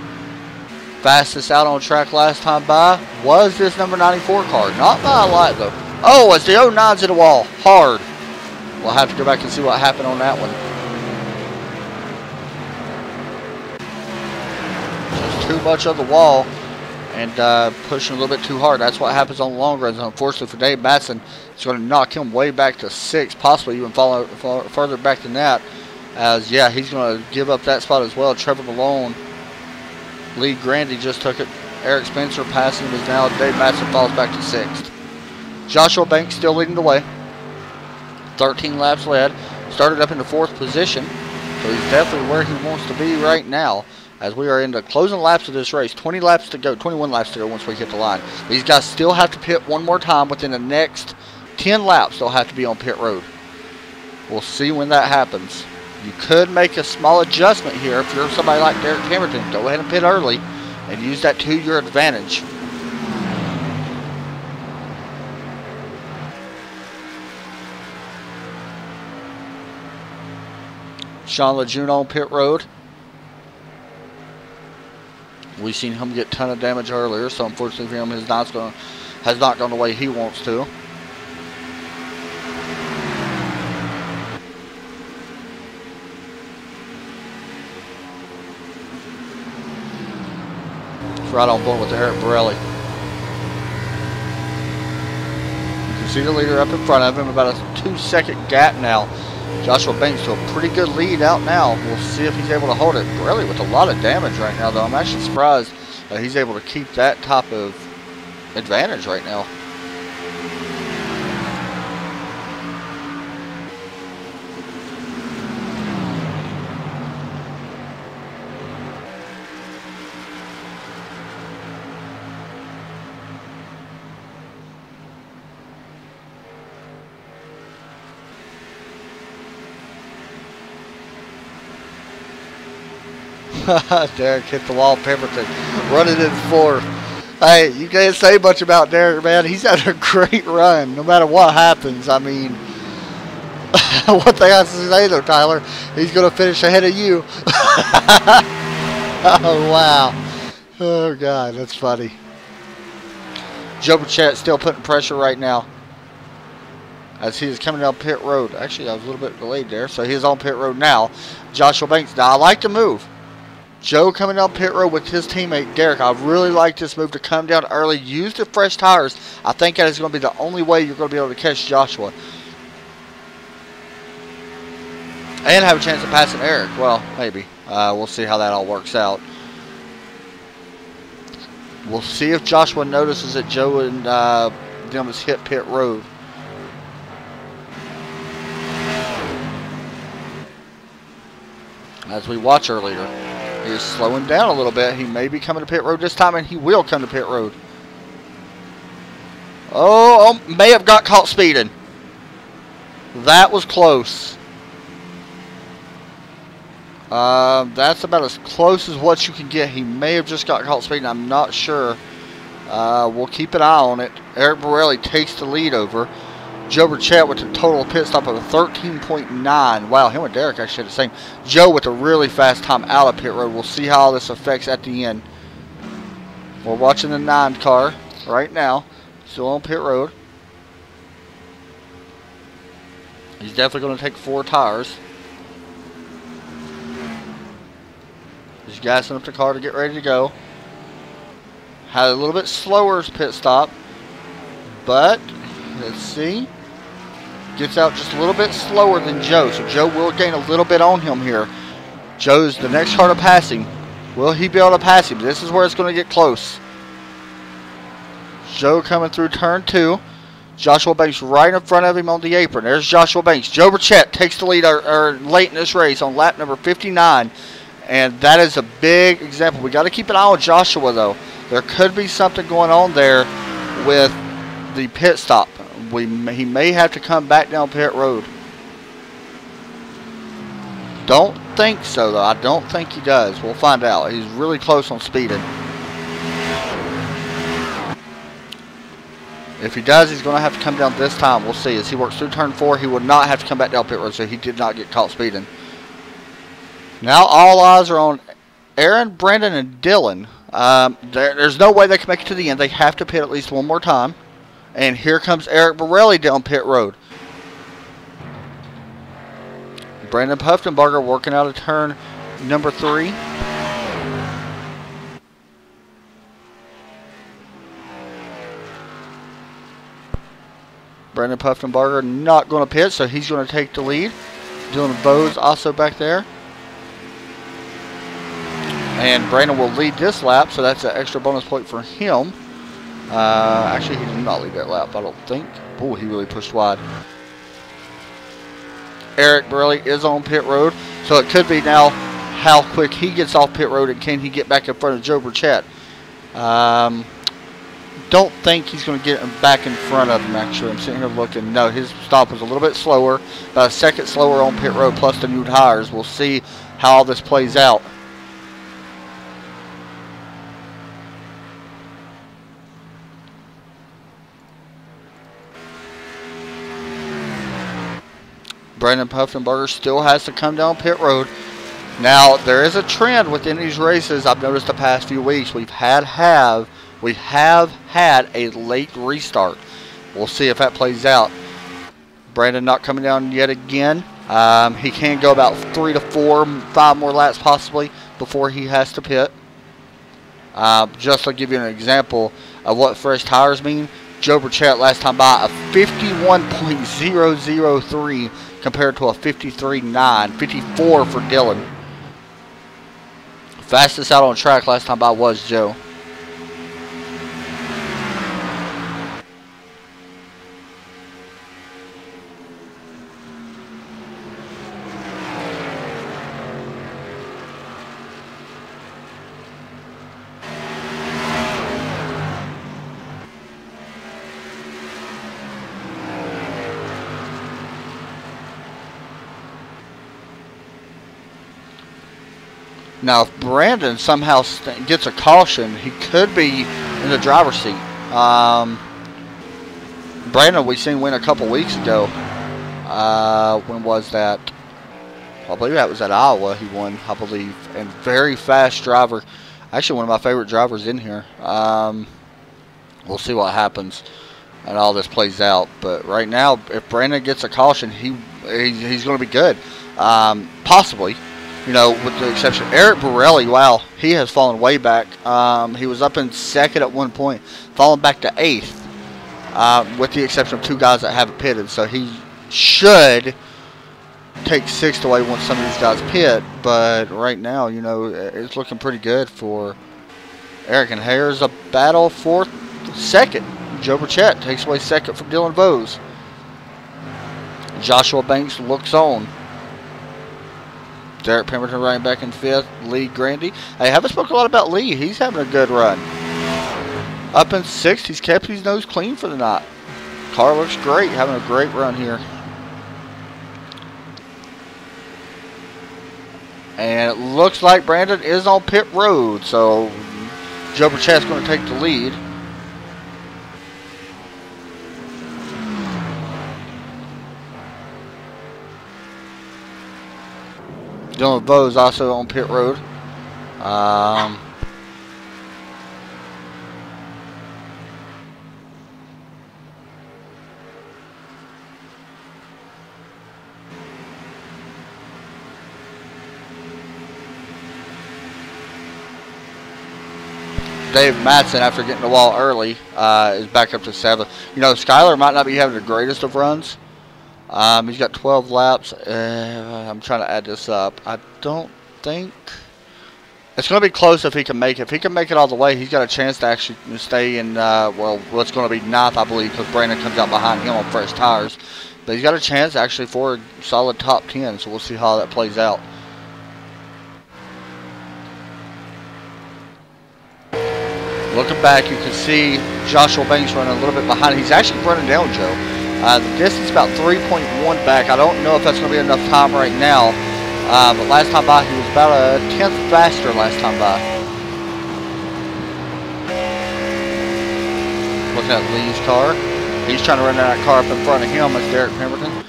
Fastest out on track last time by was this number 94 car. Not by a lot though. Oh, it's the 09's at the wall. Hard. We'll have to go back and see what happened on that one. Too much of the wall and pushing a little bit too hard. That's what happens on the long runs. Unfortunately for Dave Matson, it's going to knock him way back to 6th, possibly even fall further back than that. As yeah, he's going to give up that spot as well. Trevor Malone, Lee Grandy just took it. Eric Spencer passing him is now. Dave Matson falls back to 6th. Joshua Banks still leading the way. 13 laps led. Started up in the 4th position, so he's definitely where he wants to be right now. As we are in the closing laps of this race, 20 laps to go, 21 laps to go once we hit the line. These guys still have to pit one more time within the next 10 laps. They'll have to be on pit road. We'll see when that happens. You could make a small adjustment here if you're somebody like Derrick Pemberton. Go ahead and pit early and use that to your advantage. Sean Lejeune on pit road. We've seen him get a ton of damage earlier, so unfortunately for him, has not gone the way he wants to. It's right on point with Eric Borelli. You can see the leader up in front of him, about a 2-second gap now. Joshua Banks to a pretty good lead out now. We'll see if he's able to hold it. Borelli with a lot of damage right now, though. I'm actually surprised that he's able to keep that type of advantage right now. Derrick hit the wall. Pemberton running in 4th. Hey, you can't say much about Derrick, man. He's had a great run, no matter what happens. I mean, what they have to say though, Tyler, he's going to finish ahead of you. Oh, wow. Oh, God, that's funny. Joe Burchett still putting pressure right now as he is coming down pit road. Actually, I was a little bit delayed there, so he is on pit road now. Joshua Banks. Now, I like the move. Joe coming down pit road with his teammate Derrick. I really like this move to come down early, use the fresh tires. I think that is going to be the only way you're going to be able to catch Joshua. And have a chance of passing Eric. Well, maybe. We'll see how that all works out. We'll see if Joshua notices that Joe and them has hit pit road. As we watch earlier, he is slowing down a little bit. He may be coming to pit road this time, and he will come to pit road. Oh, may have got caught speeding. That was close. That's about as close as what you can get. He may have just got caught speeding. I'm not sure. We'll keep an eye on it. Eric Borelli takes the lead over. Joe Burchett with a total pit stop of a 13.9. Wow, him and Derrick actually had the same. Joe with a really fast time out of pit road. We'll see how this affects at the end. We're watching the 9 car right now. Still on pit road. He's definitely going to take 4 tires. He's gassing up the car to get ready to go. Had a little bit slower pit stop, but let's see. Gets out just a little bit slower than Joe, so Joe will gain a little bit on him here. Joe's the next car to pass him. Will he be able to pass him? This is where it's going to get close. Joe coming through turn 2. Joshua Banks right in front of him on the apron. There's Joshua Banks. Joe Burchett takes the lead late in this race on lap number 59. And that is a big example. We got to keep an eye on Joshua, though. There could be something going on there with the pit stop. He may have to come back down pit road. Don't think so, though. I don't think he does. We'll find out. He's really close on speeding. If he does, he's going to have to come down this time. We'll see. As he works through turn 4, he would not have to come back down pit road, so he did not get caught speeding. Now all eyes are on Aaron, Brandon, and Dylan. There's no way they can make it to the end. They have to pit at least one more time. And here comes Eric Borelli down pit road. Brandon Puffenbarger working out of turn number 3. Brandon Puffenbarger not going to pit, so he's going to take the lead. Dylan Bowes also back there. And Brandon will lead this lap, so that's an extra bonus point for him. Actually, he did not lead that lap, I don't think. Oh, he really pushed wide. Eric Borelli is on pit road, so it could be now how quick he gets off pit road and can he get back in front of Joe Burchett. Don't think he's going to get him back in front of him, actually. I'm sitting here looking. No, his stop was a little bit slower, about a second slower on pit road plus the new tires. We'll see how all this plays out. Brandon Puffenbarger still has to come down pit road. Now, there is a trend within these races I've noticed the past few weeks. We have had a late restart. We'll see if that plays out. Brandon not coming down yet again. He can go about 3 to 4, 5 more laps possibly before he has to pit. Just to give you an example of what fresh tires mean, Joe Burchett last time by a 51.003 compared to a 53.9, 54 for Dylan. Fastest out on track last time by was Joe. Now, if Brandon somehow gets a caution, he could be in the driver's seat. Brandon, we seen win a couple weeks ago. When was that? I believe that was at Iowa. He won, I believe, and very fast driver. Actually, one of my favorite drivers in here. We'll see what happens and all this plays out. But right now, if Brandon gets a caution, he's going to be good. Possibly. You know, with the exception of Eric Borelli, wow, he has fallen way back. He was up in second at one point, fallen back to 8th, with the exception of 2 guys that haven't pitted. So he should take 6th away once some of these guys pit. But right now, you know, it's looking pretty good for Eric. And here's a battle for 2nd. Joe Burchett takes away 2nd from Dylan Bowes. Joshua Banks looks on. Derrick Pemberton running back in 5th. Lee Grandy. I haven't spoken a lot about Lee. He's having a good run. Up in 6th. He's kept his nose clean for the night. Car looks great. Having a great run here. And it looks like Brandon is on pit road. So Joe Burchett's going to take the lead. Dylan Bowes also on pit road. Dave Matson, after getting the wall early, is back up to 7th. You know, Skyler might not be having the greatest of runs. He's got 12 laps. I'm trying to add this up. I don't think it's going to be close if he can make it. If he can make it all the way, he's got a chance to actually stay in, well, what's going to be 9th, I believe, because Brandon comes out behind him on fresh tires. But he's got a chance actually for a solid top 10, so we'll see how that plays out. Looking back, you can see Joshua Banks running a little bit behind. He's actually running down Joe. The distance about 3.1 back. I don't know if that's going to be enough time right now. But last time by, he was about a 10th faster last time by. Looking at Lee's car. He's trying to run that car up in front of him. That's Derrick Pemberton.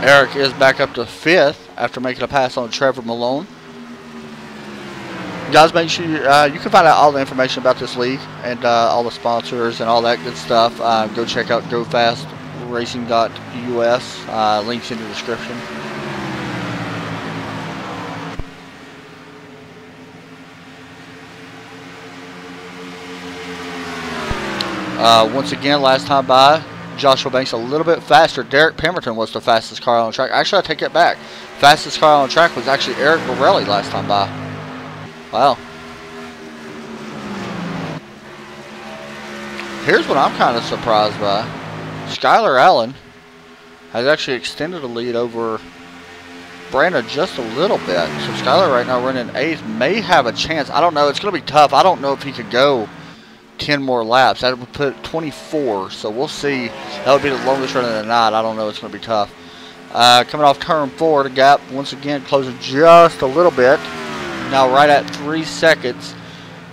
Eric is back up to 5th after making a pass on Trevor Malone. Guys, make sure you can find out all the information about this league and all the sponsors and all that good stuff. Go check out gofastracing.us. Links in the description. Once again, last time by, Joshua Banks a little bit faster. Derrick Pemberton was the fastest car on the track. Actually, I take it back. Fastest car on the track was actually Eric Borelli last time by. Wow. Here's what I'm kind of surprised by. Skylar Allen has actually extended the lead over Brandon just a little bit. So Skylar right now running 8th, may have a chance. I don't know. It's going to be tough. I don't know if he could go 10 more laps. That would put 24. So we'll see. That would be the longest run of the night. I don't know. It's going to be tough. Coming off turn 4, the gap once again closing just a little bit. Now right at 3 seconds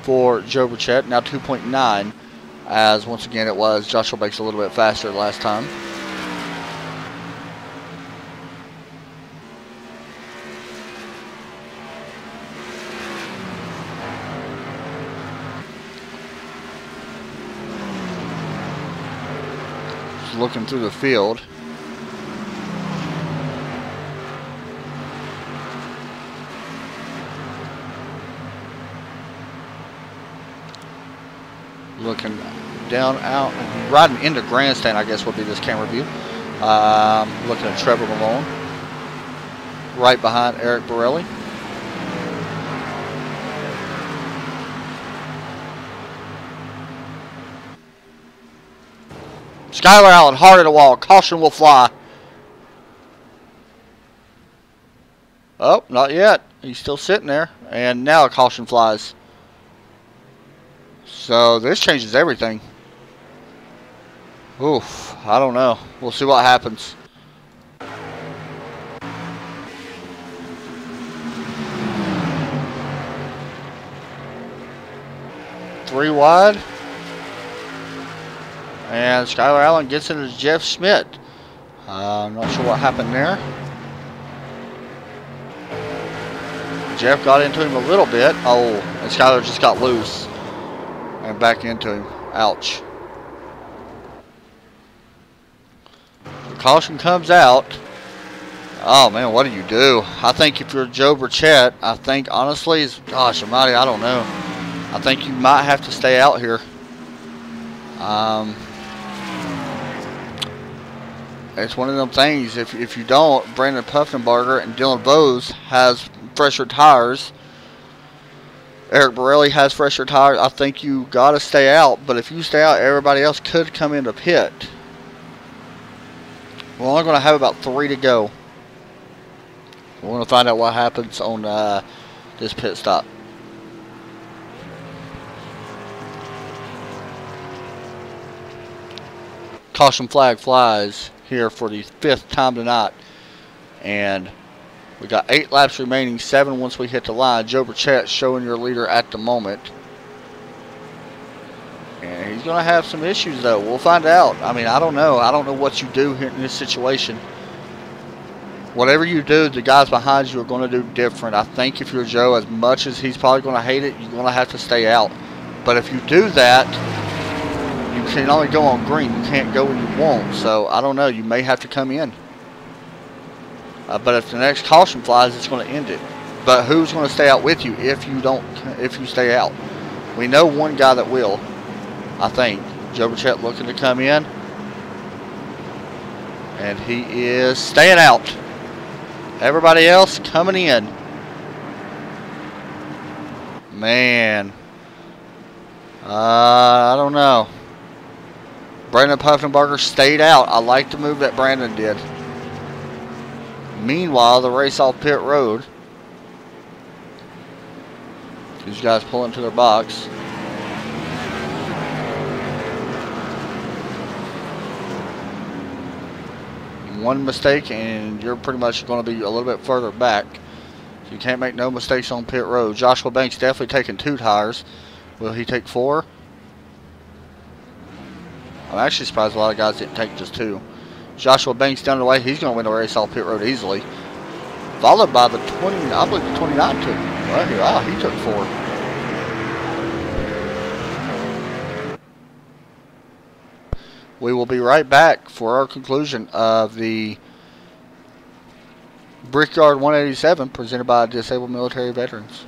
for Joe Burchett. Now 2.9, as once again it was Joshua Banks a little bit faster last time. Just looking through the field. Looking down, out, riding into grandstand, I guess would be this camera view. Looking at Trevor Malone. Right behind Eric Borelli. Skylar Allen, hard at the wall. Caution will fly. Oh, not yet. He's still sitting there. And now a caution flies. So this changes everything. Oof, I don't know. We'll see what happens. Three wide. And Skylar Allen gets into Jeff Schmidt. I'm not sure what happened there. Jeff got into him a little bit. Oh, and Skylar just got loose. And back into him. Ouch. The caution comes out. Oh man, what do you do? I think if you're Joe Burchett, I think honestly, gosh almighty, I don't know. I think you might have to stay out here. It's one of them things. If you don't, Brandon Puffenbarger and Dylan Bose has fresher tires. Eric Borelli has fresher tires. I think you got to stay out. But if you stay out, everybody else could come into pit. We're only going to have about 3 to go. We're going to find out what happens on this pit stop. Caution flag flies here for the 5th time tonight. And we got 8 laps remaining, 7 once we hit the line. Joe Burchett showing your leader at the moment. And he's going to have some issues, though. We'll find out. I mean, I don't know. I don't know what you do here in this situation. Whatever you do, the guys behind you are going to do different. I think if you're Joe, as much as he's probably going to hate it, you're going to have to stay out. But if you do that, you can only go on green. You can't go when you want. So, I don't know. You may have to come in. But if the next caution flies, it's going to end it. But who's going to stay out with you if you stay out? We know one guy that will, I think. Joe Burchett looking to come in. And he is staying out. Everybody else coming in. Man. I don't know. Brandon Puffenbarger stayed out. I like the move that Brandon did. Meanwhile, the race off pit road. These guys pull into their box. One mistake and you're pretty much going to be a little bit further back. So you can't make no mistakes on pit road. Joshua Banks definitely taking 2 tires. Will he take 4? I'm actually surprised a lot of guys didn't take just 2. Joshua Banks down the way. He's going to win the race off pit road easily. Followed by the 20, I believe the 29 took. Wow, he took 4. We will be right back for our conclusion of the Brickyard 187 presented by Disabled Military Veterans.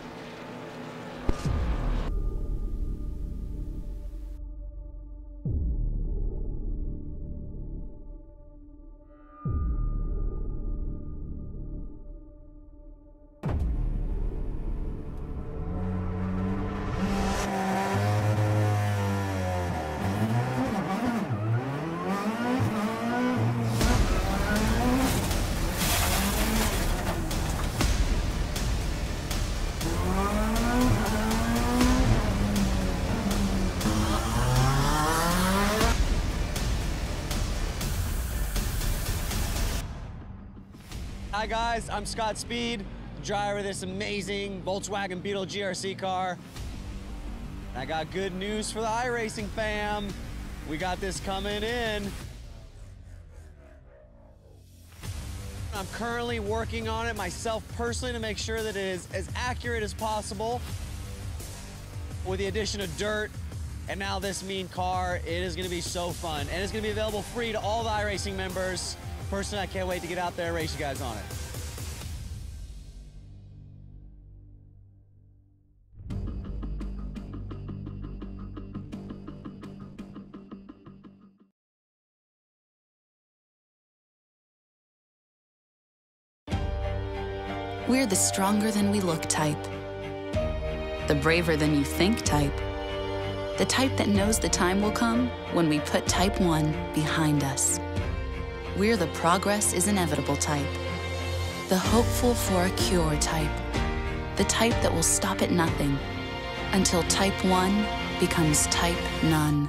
Hi guys, I'm Scott Speed, driver of this amazing Volkswagen Beetle GRC car. I got good news for the iRacing fam. We got this coming in. I'm currently working on it myself personally to make sure that it is as accurate as possible. With the addition of dirt and now this mean car, it is going to be so fun. And it's going to be available free to all the iRacing members. Personally, I can't wait to get out there and race you guys on it. We're the stronger than we look type. The braver than you think type. The type that knows the time will come when we put type 1 behind us. We're the progress is inevitable type. The hopeful for a cure type. The type that will stop at nothing until type 1 becomes type none.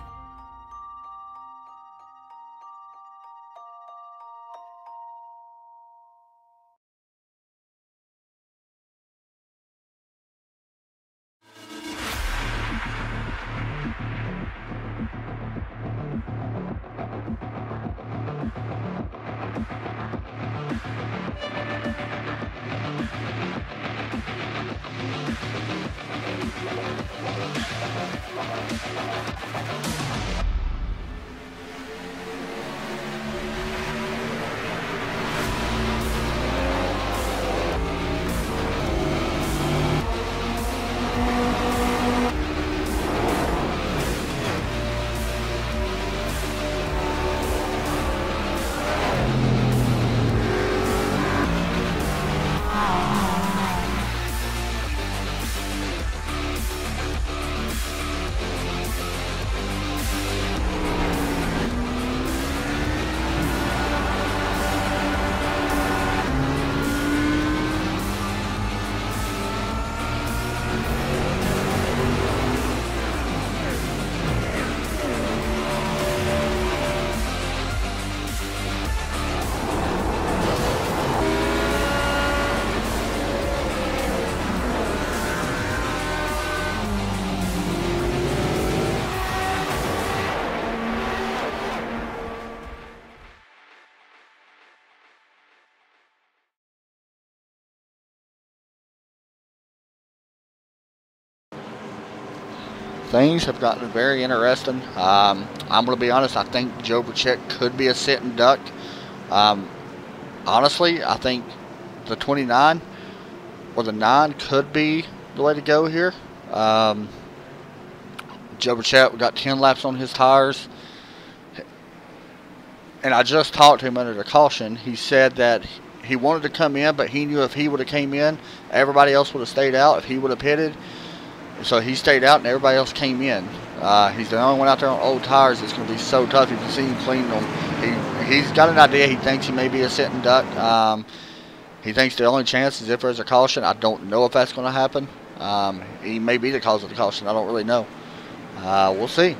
Things have gotten very interesting. I'm going to be honest, I think Joe Burchett could be a sitting duck. Honestly, I think the 29 or the 9 could be the way to go here. Joe Burchett, we got 10 laps on his tires. And I just talked to him under the caution. He said that he wanted to come in, but he knew if he would have came in, everybody else would have stayed out if he would have pitted. So he stayed out and everybody else came in. He's the only one out there on old tires. It's going to be so tough. You can see him cleaning them. He's got an idea. He thinks he may be a sitting duck. He thinks the only chance is if there's a caution. I don't know if that's going to happen. He may be the cause of the caution. I don't really know. We'll see.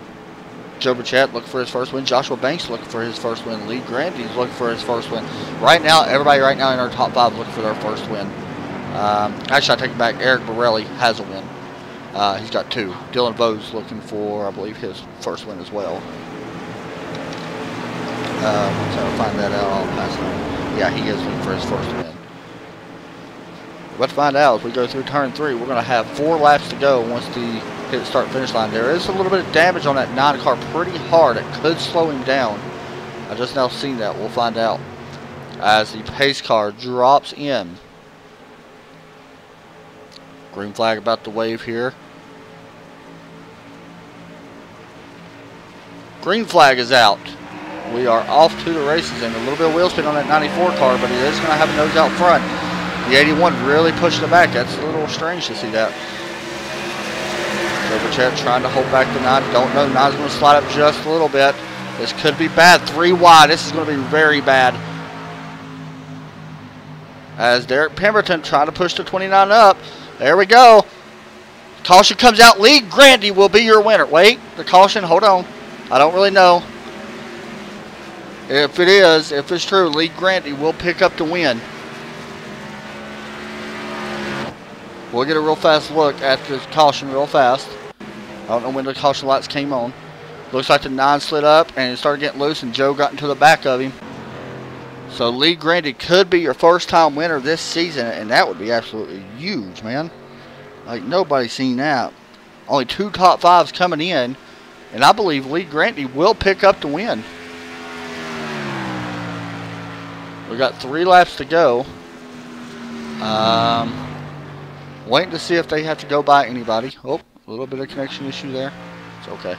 Joe Burchett looking for his first win. Joshua Banks looking for his first win. Lee Grandy's looking for his first win. Right now, everybody right now in our top 5 looking for their first win. Actually, I take it back. Eric Borelli has a win. He's got 2. Dylan Bowe's looking for, I believe, his first win as well. Trying to find that out. I'll pass it on. Yeah, he is looking for his first win. Let's find out as we go through turn 3. We're going to have 4 laps to go once the hit start finish line. There is a little bit of damage on that 9 car, pretty hard. It could slow him down. I just now seen that. We'll find out as the pace car drops in. Green flag about to wave here. Green flag is out. We are off to the races, and a little bit of wheel spin on that 94 car, but it is going to have a nose out front. The 81 really pushing it back. That's a little strange to see that. Burchett trying to hold back the 9. Don't know. 9's going to slide up just a little bit. This could be bad. 3 wide. This is going to be very bad. As Derrick Pemberton trying to push the 29 up. There we go. Caution comes out. Lee Grandy will be your winner. Wait. The caution. Hold on. I don't really know. If it's true, Lee Grandy will pick up the win. We'll get a real fast look at the caution real fast. I don't know when the caution lights came on. Looks like the 9 slid up and it started getting loose and Joe got into the back of him. So Lee Grandy could be your first time winner this season, and that would be absolutely huge, man. Like, nobody's seen that. Only 2 top 5s coming in, and I believe Lee Grandy will pick up the win. We got 3 laps to go. Waiting to see if they have to go by anybody. Oh, a little bit of connection issue there. It's okay.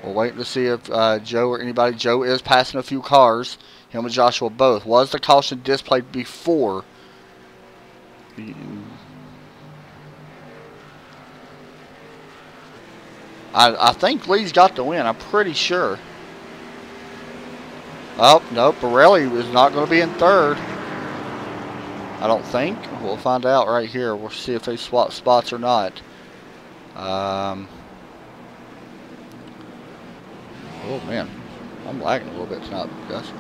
We're waiting to see if Joe or anybody. Joe is passing a few cars. Him and Joshua both. Was the caution displayed before? I think Lee's got the win. I'm pretty sure. Oh, no. Borelli is not going to be in 3rd. I don't think. We'll find out right here. We'll see if they swap spots or not. Oh, man. I'm lagging a little bit tonight, guys.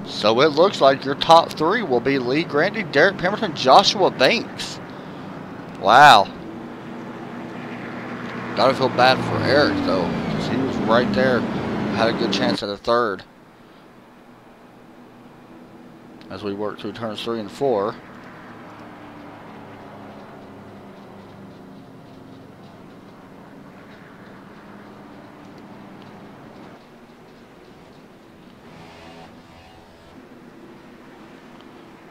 So it looks like your top 3 will be Lee Grandy, Derrick Pemberton, Joshua Banks. Wow. Gotta feel bad for Eric, though, because he was right there. Had a good chance at a 3rd. As we work through turns 3 and 4.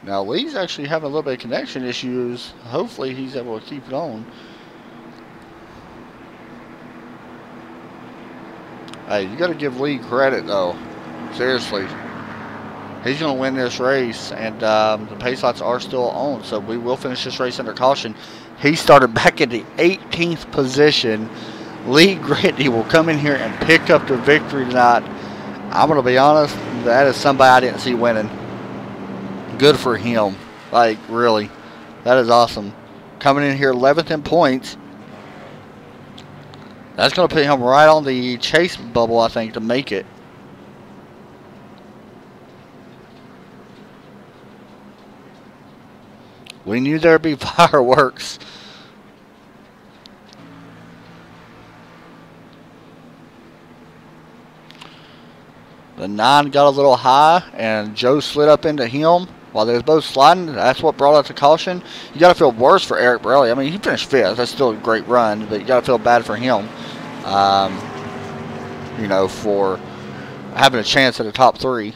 Now Lee's actually having a little bit of connection issues. Hopefully he's able to keep it on. Hey, you got to give Lee credit, though. Seriously. He's going to win this race, and the pace lights are still on, so we will finish this race under caution. He started back in the 18th position. Lee Grandy will come in here and pick up the victory tonight. I'm going to be honest, that is somebody I didn't see winning. Good for him. Like, really. That is awesome. Coming in here 11th in points. That's going to put him right on the chase bubble, I think, to make it. We knew there'd be fireworks. The 9 got a little high, and Joe slid up into him while they was both sliding. That's what brought out the caution. You got to feel worse for Eric Borelli. I mean, he finished 5th. That's still a great run, but you got to feel bad for him. You know, for having a chance at the top 3.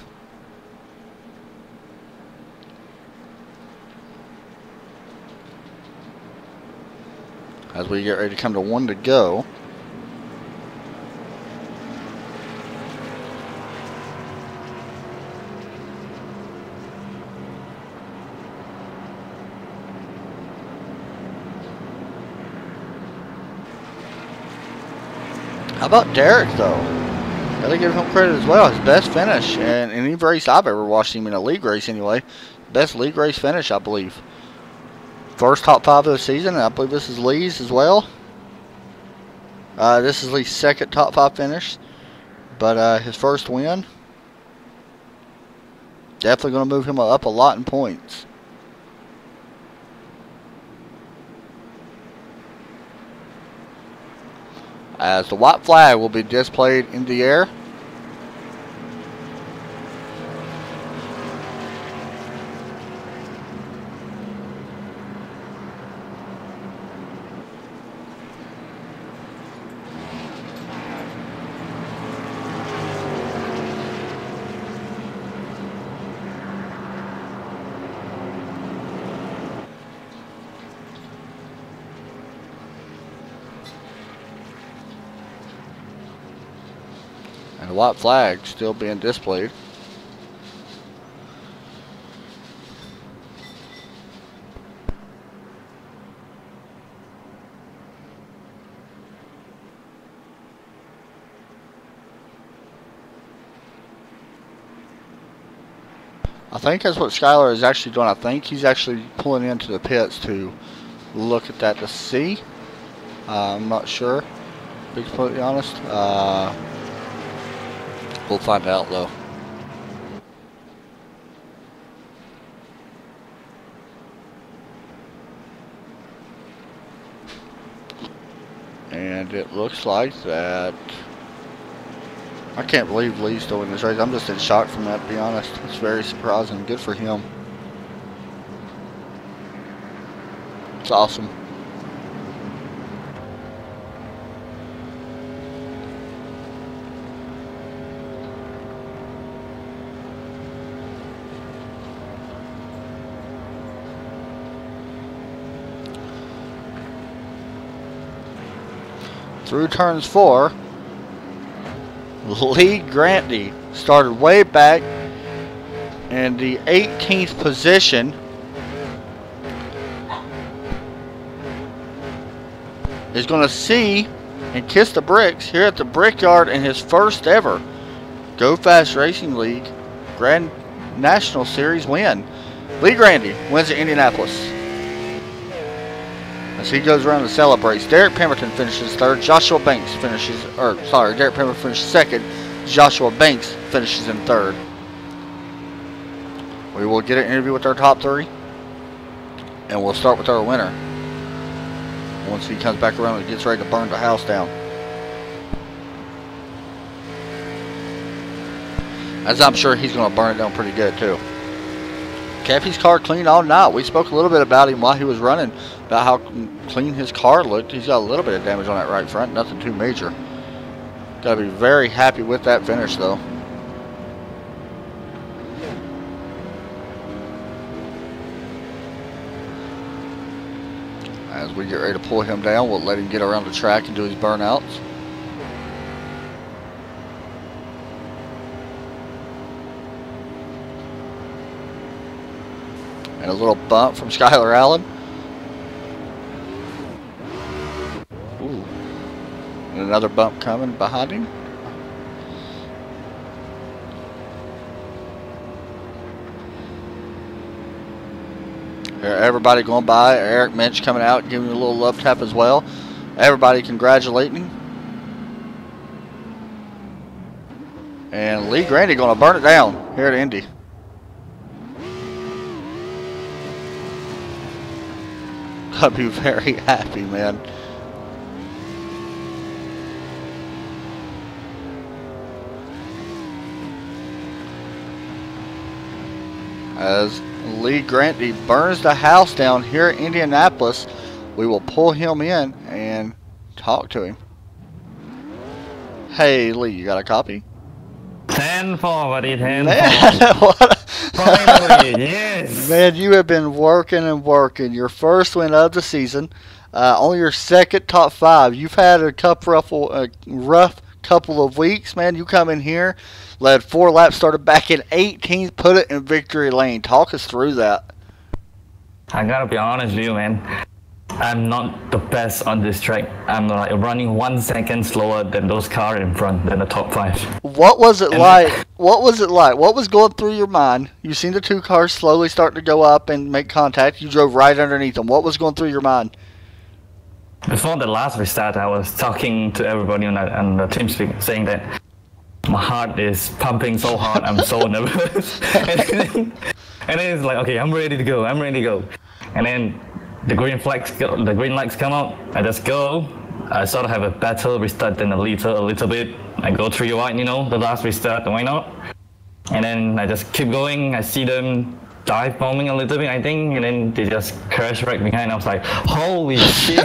As we get ready to come to 1 to go. How about Derrick, though? Gotta give him credit as well. His best finish in any race I've ever watched him in a league race anyway. Best league race finish, I believe. First top 5 of the season, and I believe this is Lee's as well. This is Lee's second top 5 finish, but his first win. Definitely going to move him up a lot in points. As the white flag will be displayed in the air. And the white flag still being displayed. I think that's what Skylar is actually doing. I think he's actually pulling into the pits to look at that to see. I'm not sure, to be completely honest. We'll find out though. And it looks like that. I can't believe Lee's still in this race. I'm just in shock from that, to be honest. It's very surprising. Good for him. It's awesome. Through turns 4, Lee Granty started way back in the 18th position. Is going to see and kiss the bricks here at the Brickyard in his first ever Go Fast Racing League Grand National Series win. Lee Granty wins at Indianapolis. As he goes around and celebrates, Derrick Pemberton finishes 3rd. Joshua Banks finishes, Derrick Pemberton finishes 2nd. Joshua Banks finishes in 3rd. We will get an interview with our top 3, and we'll start with our winner once he comes back around and gets ready to burn the house down. As I'm sure he's going to burn it down pretty good too. Kept his car clean all night. We spoke a little bit about him while he was running, about how clean his car looked. He's got a little bit of damage on that right front, nothing too major. Got to be very happy with that finish though. As we get ready to pull him down, we'll let him get around the track and do his burnouts. And a little bump from Skylar Allen. Ooh. And another bump coming behind him. Everybody going by. Eric Minch coming out, giving you a little love tap as well. Everybody congratulating him. And Lee Granty going to burn it down here at Indy. I'd be very happy, man. As Lee Granty burns the house down here in Indianapolis, we will pull him in and talk to him. Hey, Lee, you got a copy? 10-4, buddy, 10-4. Man, what Finally, yes. Man, you have been working and working. Your first win of the season, only your second top 5. You've had a rough couple of weeks, man. You come in here, led 4 laps, started back in 18th, put it in victory lane. Talk us through that. I gotta be honest with you, man. I'm not the best on this track. I'm like running 1 second slower than those cars in front, than the top 5. What was it like? What was it like? What was going through your mind? You seen the 2 cars slowly starting to go up and make contact. You drove right underneath them. What was going through your mind? Before the last restart, I was talking to everybody on the team speak, saying that my heart is pumping so hard. I'm so nervous. and then it's like, okay, I'm ready to go. I'm ready to go. And then the green lights come out. I just go. I sort of have a better restart than a little bit. I go 3 wide, you know, the last restart. Why not? And then I just keep going. I see them dive bombing a little bit, I think, and then they just crash right behind. I was like, holy shit.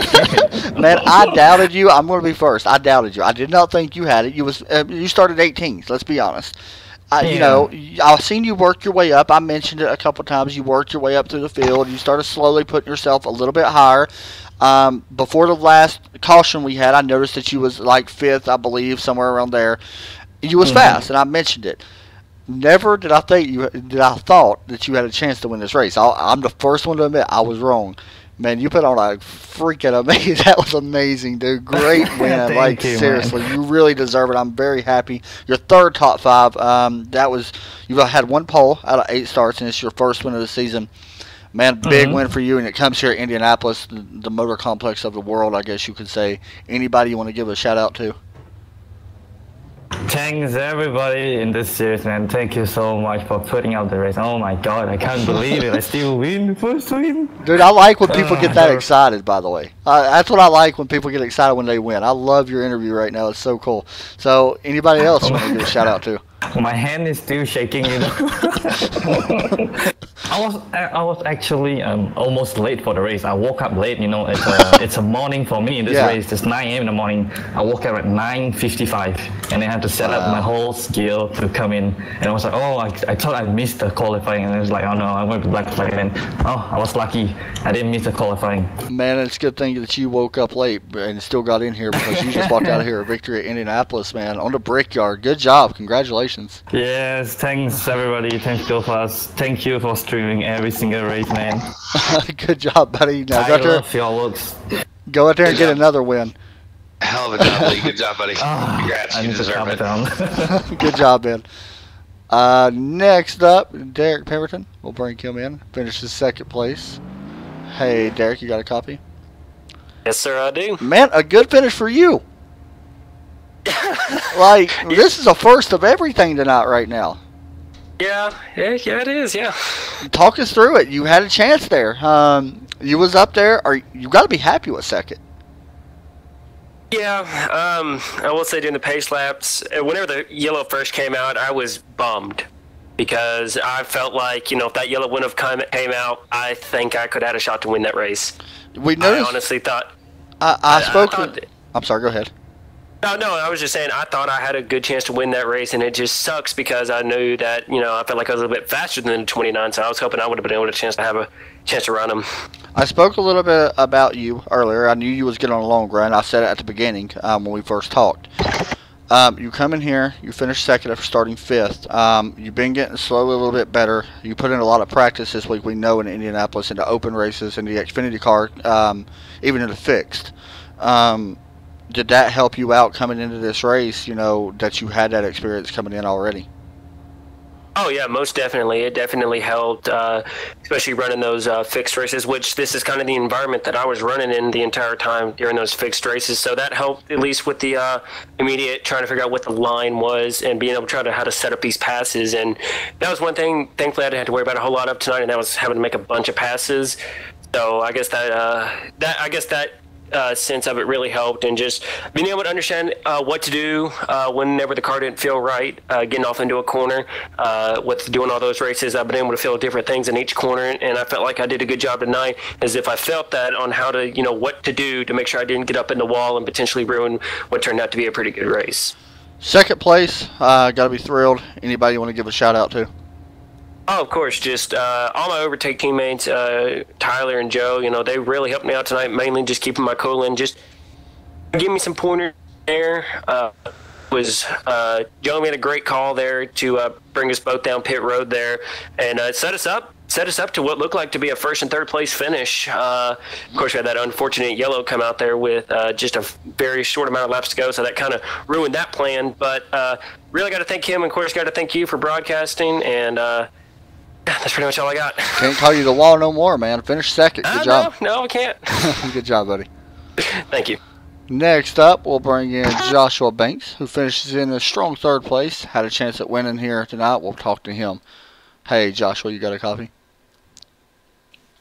Man, I doubted you. I'm going to be first. I doubted you. I did not think you had it. You started 18th, let's be honest. You know, I've seen you work your way up. I mentioned it a couple times. You worked your way up through the field. You started slowly putting yourself a little bit higher. Before the last caution we had, I noticed that you was like 5th, I believe, somewhere around there. You was fast, and I mentioned it. Never did I thought that you had a chance to win this race. I'm the first one to admit I was wrong. Man, you put on a freaking amazing. That was amazing, dude. Great win. Like, seriously, you really deserve it. I'm very happy. Your 3rd top 5. You had 1 pole out of 8 starts, and it's your first win of the season. Man, big win for you, and it comes here at Indianapolis, the motor complex of the world, I guess you could say. Anybody you want to give a shout out to? Thanks everybody in this series, man. Thank you so much for putting out the race. Oh my god, I can't believe it. I still win the first win. Dude, I like when people get that excited, by the way. That's what I like, when people get excited when they win. I love your interview right now. It's so cool. So, anybody else you want to give a shout out to? My hand is still shaking, you know. I was actually almost late for the race. I woke up late, you know. It's a morning for me in this race. It's 9 a.m. in the morning. I woke up at 9:55, and I had to set up my whole skill to come in. And I was like, oh, I thought I missed the qualifying, and I was like, oh no, I went to black flag. And then, oh, I was lucky. I didn't miss the qualifying. Man, it's a good thing that you woke up late and still got in here, because you just walked out of here a victory at Indianapolis, man, on the Brickyard. Good job. Congratulations. Yes, thanks everybody. Thanks GoFast. Thank you for streaming every single race, man. Good job, buddy. Now I love your looks. Go out there and get another win. Hell of a job, buddy. Good job, buddy. Congrats. You deserve it. Good job, man. Next up, Derrick Pemberton. We'll bring him in. Finishes 2nd place. Hey, Derrick, you got a copy? Yes, sir, I do. Man, a good finish for you. Like, this is a first of everything tonight right now. Yeah, it is, yeah. Talk us through it. You had a chance there. You was up there. You got to be happy with 2nd. Yeah, I will say during the pace laps, whenever the yellow first came out, I was bummed, because I felt like, you know, if that yellow wouldn't have came out, I think I could have had a shot to win that race. I honestly thought... I'm sorry, go ahead. No, I was just saying I thought I had a good chance to win that race, and it just sucks because I knew that, you know, I felt like I was a little bit faster than the 29, so I was hoping I would have been able to have a chance to run them. I spoke a little bit about you earlier. I knew you was getting on a long run. I said it at the beginning when we first talked. You come in here, you finish 2nd after starting 5th. You've been getting slowly a little bit better. You put in a lot of practice this week, we know, in Indianapolis, into open races, in the Xfinity car, even in the fixed. Did that help you out coming into this race, you know, that you had that experience coming in already? Oh, yeah, most definitely. It definitely helped, especially running those fixed races, which this is kind of the environment that I was running in the entire time during those fixed races. So that helped, at least with the immediate trying to figure out what the line was and being able to try to how to set up these passes. And that was one thing, thankfully, I didn't have to worry about a whole lot of tonight, and that was having to make a bunch of passes. So I guess that sense of it really helped, and just being able to understand what to do whenever the car didn't feel right, getting off into a corner, with doing all those races. I've been able to feel different things in each corner, and I felt like I did a good job tonight, as if I felt that on how to, you know, what to do to make sure I didn't get up in the wall and potentially ruin what turned out to be a pretty good race. Second place, got to be thrilled. Anybody you want to give a shout out to? Oh, of course, just all my overtake teammates, Tyler and Joe, you know, they really helped me out tonight, mainly just keeping my cool and just give me some pointers there. Joe made a great call there to bring us both down pit road there and set us up to what looked like to be a first and third place finish. Of course, we had that unfortunate yellow come out there with just a very short amount of laps to go, so that kind of ruined that plan. But really got to thank him, and of course, got to thank you for broadcasting, and that's pretty much all I got. Can't call you the wall no more, man. Finish second. Good job. No, I can't. Good job, buddy. Thank you. Next up, we'll bring in Joshua Banks, who finishes in a strong third place. Had a chance at winning here tonight. We'll talk to him. Hey, Joshua, you got a copy?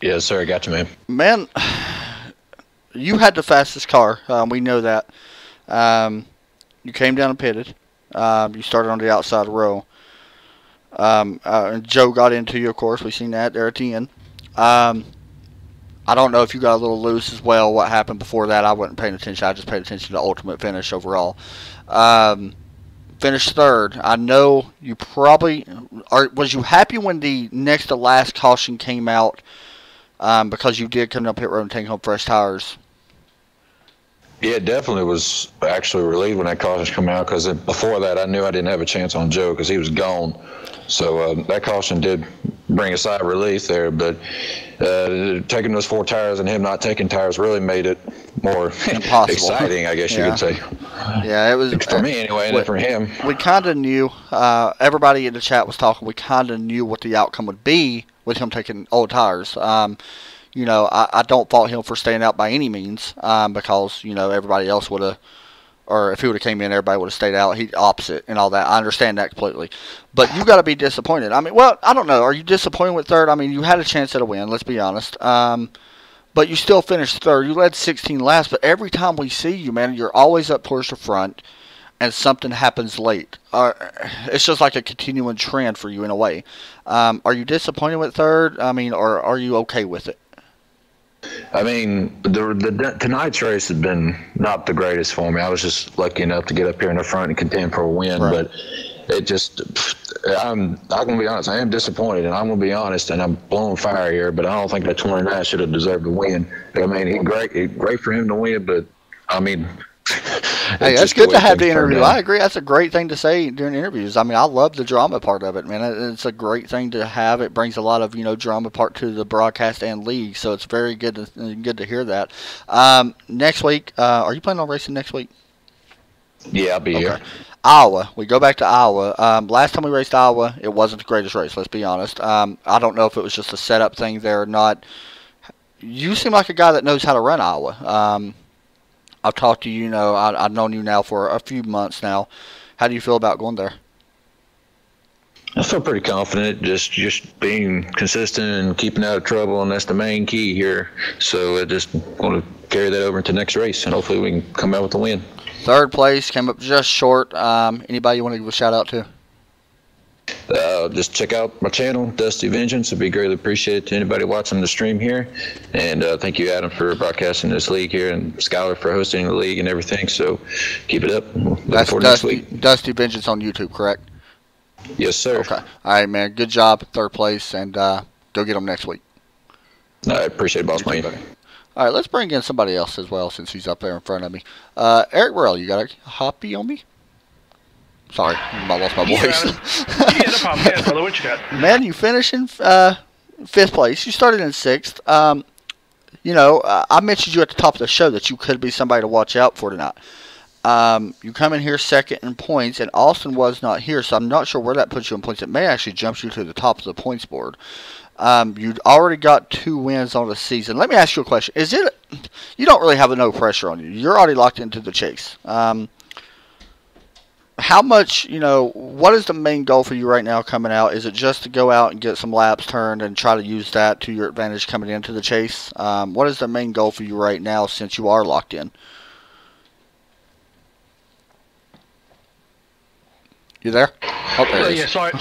Yes, sir. I got you, man. Man, you had the fastest car. We know that. You came down and pitted. You started on the outside row. Joe got into you, of course. We've seen that there at the end. I don't know if you got a little loose as well. What happened before that, I wasn't paying attention. I just paid attention to the ultimate finish overall. Finished third. I know you probably was you happy when the next to last caution came out because you did come down pit road and take home fresh tires? Yeah, definitely was actually relieved when that caution came out, because before that I knew I didn't have a chance on Joe because he was gone. So that caution did bring a sigh of relief there, but taking those 4 tires and him not taking tires really made it more exciting, I guess you could say. Yeah, it was for me anyway, and for him. We kind of knew. Everybody in the chat was talking. We kind of knew what the outcome would be with him taking old tires. You know, I don't fault him for staying out by any means, because, you know, everybody else would have, or if he would have came in, everybody would have stayed out. He opposite and all that. I understand that completely. But you got to be disappointed. I mean, well, I don't know. Are you disappointed with third? I mean, you had a chance at a win, let's be honest. But you still finished third. You led 16 laps, but every time we see you, man, you're always up towards the front, and something happens late. It's just like a continuing trend for you in a way. Are you disappointed with third? I mean, or are you okay with it? I mean, tonight's race has been not the greatest for me. I was just lucky enough to get up here in the front and contend for a win, but it just, I'm going to be honest, I am disappointed, and I'm going to be honest, and I'm blowing fire here, but I don't think that 29 should have deserved to win. I mean, great for him to win, but I mean, hey, that's good to have the interview. I agree. That's a great thing to say during interviews. I mean, I love the drama part of it, man. It's a great thing to have. It brings a lot of, you know, drama part to the broadcast and league, so it's very good to hear that. Next week, are you planning on racing next week? Yeah, I'll be here. Iowa. We go back to Iowa. Last time we raced Iowa, it wasn't the greatest race, let's be honest. I don't know if it was just a setup thing there or not. You seem like a guy that knows how to run Iowa. I've talked to you, you know, I've known you now for a few months now. How do you feel about going there? I feel pretty confident, just being consistent and keeping out of trouble, and that's the main key here. So I just want to carry that over into the next race, and hopefully we can come out with a win. Third place, came up just short. Anybody you want to give a shout out to? Just check out my channel, Dusty Vengeance. It'd be greatly appreciated to anybody watching the stream here. And thank you, Adam, for broadcasting this league here, and Skylar for hosting the league and everything. So keep it up. That's Dusty Vengeance on YouTube, correct? Yes, sir. Okay. All right, man. Good job, third place, and go get them next week. I appreciate it, boss man. All right, let's bring in somebody else as well, since he's up there in front of me. Eric Burrell, you got a hoppy on me? Sorry, I lost my voice. Yeah, no problem. Yeah, brother, what you got? Man, you finished in 5th place. You started in 6th. You know, I mentioned you at the top of the show that you could be somebody to watch out for tonight. You come in here 2nd in points, and Austin was not here, so I'm not sure where that puts you in points. It may actually jump you to the top of the points board. You'd already got 2 wins on the season. Let me ask you a question. You don't really have no pressure on you. You're already locked into the chase. How much, you know, what is the main goal for you right now coming out? Is it just to go out and get some laps turned and try to use that to your advantage coming into the chase? What is the main goal for you right now since you are locked in? You there? Oh, there yeah, sorry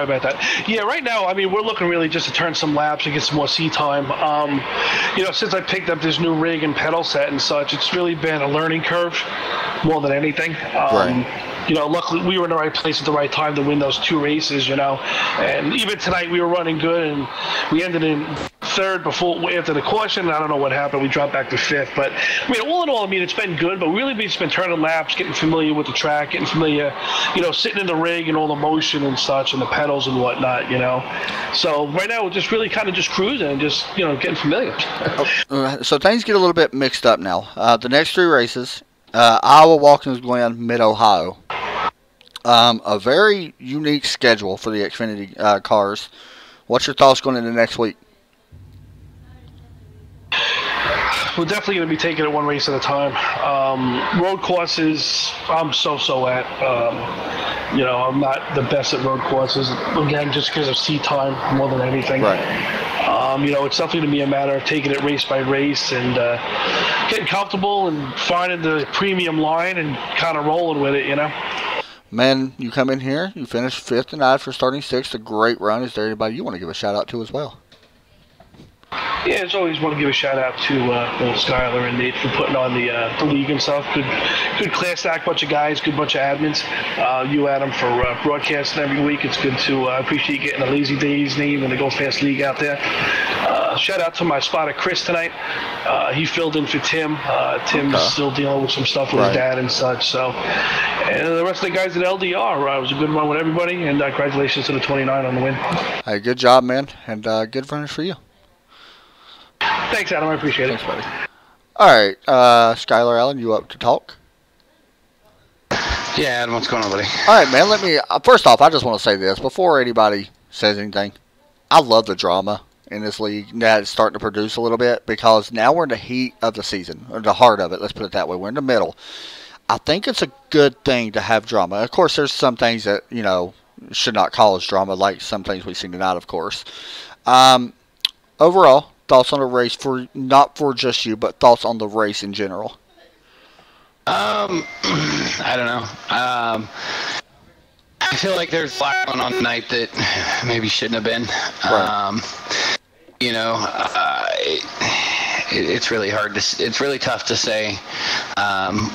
about that. Yeah, right now, I mean, we're looking really just to turn some laps and get some more seat time. You know, since I picked up this new rig and pedal set and such, it's really been a learning curve more than anything. Right. luckily we were in the right place at the right time to win those 2 races, And even tonight we were running good, and we ended in 3rd after the caution. I don't know what happened. We dropped back to 5th. But, all in all, it's been good. But really, it's been turning laps, getting familiar with the track, getting familiar, sitting in the rig and all the motion and such and the pedals and whatnot, So right now we're just really kind of just cruising and just, getting familiar. So things get a little bit mixed up now. The next 3 races, Iowa, Watkins Glen, Mid-Ohio. A very unique schedule for the Xfinity cars. What's your thoughts going into next week? We're definitely going to be taking it 1 race at a time. Road courses, I'm so at. I'm not the best at road courses. Again, just because of seat time more than anything. Right. It's definitely going to be a matter of taking it race by race and getting comfortable and finding the premium line and kind of rolling with it, Man, you come in here, you finish 5th tonight for starting 6th. A great run. Is there anybody you want to give a shout out to as well? Yeah, I always want to give a shout out to Skylar and Nate for putting on the league and stuff. Good class act, bunch of guys, good bunch of admins. You, Adam, for broadcasting every week. It's good to appreciate getting a Lazy Dayz name in the Go Fast League out there. Shout out to my spotter Chris tonight. He filled in for Tim. Tim's still dealing with some stuff with his dad and such. So, and the rest of the guys at LDR, it was a good run with everybody, and congratulations to the 29 on the win. Hey, good job, man, and good finish for you. Thanks, Adam. I appreciate it. Thanks, buddy. All right, Skylar Allen, you up to talk? Yeah, Adam, what's going on, buddy? All right, man. Let me. First off, I just want to say this before anybody says anything. I love the drama in this league that's starting to produce a little bit because now we're in the heat of the season, or the heart of it. Let's put it that way. We're in the middle. I think it's a good thing to have drama. Of course, there's some things that should not cause drama, like some things we've seen tonight. Of course. Overall. Thoughts on the race, not for just you, but thoughts on the race in general? I don't know. I feel like there's a lot going on tonight that maybe shouldn't have been. Right. It's really hard to. It's really tough to say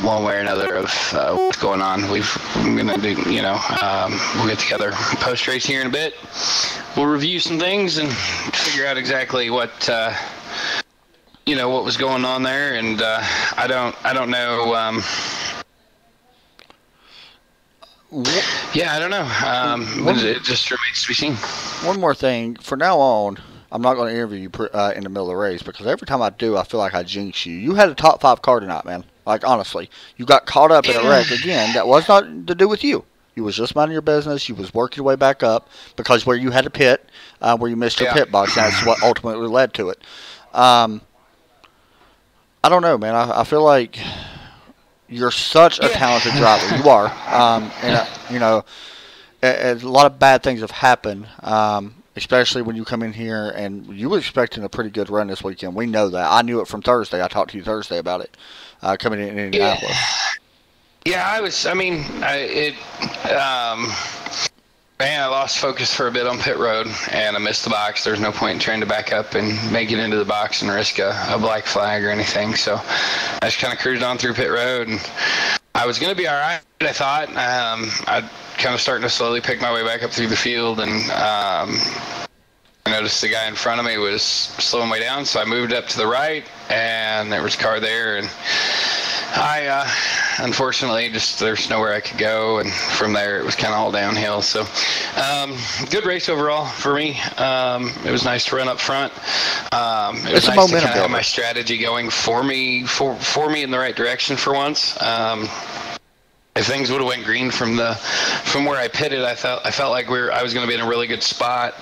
one way or another of what's going on. We're gonna do. We'll get together post race here in a bit. We'll review some things and figure out exactly what what was going on there. And I don't know. Yeah, I don't know. It just remains to be seen. One more thing. For now on, I'm not going to interview you in the middle of the race because every time I do, I feel like I jinx you. You had a top 5 car tonight, man. Like, honestly. You got caught up in a wreck again. That was not to do with you. You was just minding your business. You was working your way back up because where you had a pit, where you missed your pit box, that's what ultimately led to it. I don't know, man. I feel like you're such a talented driver. You are. A lot of bad things have happened, especially when you come in here and you were expecting a pretty good run this weekend. We know that. I knew it from Thursday. I talked to you Thursday about it coming in Indianapolis. Yeah, I was. I mean, I lost focus for a bit on pit road, and I missed the box. There's no point in trying to back up and make it into the box and risk a black flag or anything. So I just kind of cruised on through pit road, and I was going to be all right, I thought. I kind of starting to slowly pick my way back up through the field, and I noticed the guy in front of me was slowing way down, so I moved up to the right, and there was a car there, and I unfortunately there's nowhere I could go, and from there it was kind of all downhill. So good race overall for me. It was nice to run up front. It was nice to kind of have my strategy going for me in the right direction for once. If things would have went green from where I pitted, I felt like I was going to be in a really good spot.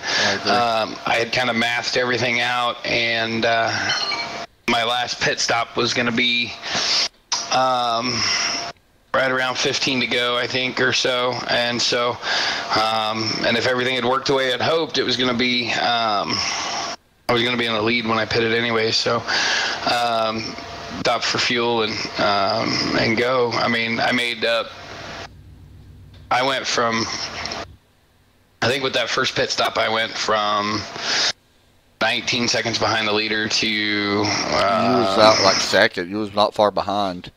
I had kind of mathed everything out, and my last pit stop was going to be right around 15 to go, I think, or so. And so, and if everything had worked the way I'd hoped, it was going to be, I was going to be in the lead when I pitted anyway. So, stop for fuel and go. I mean, I went from, I think with that first pit stop, I went from 19 seconds behind the leader to... you was out like second. You was not far behind.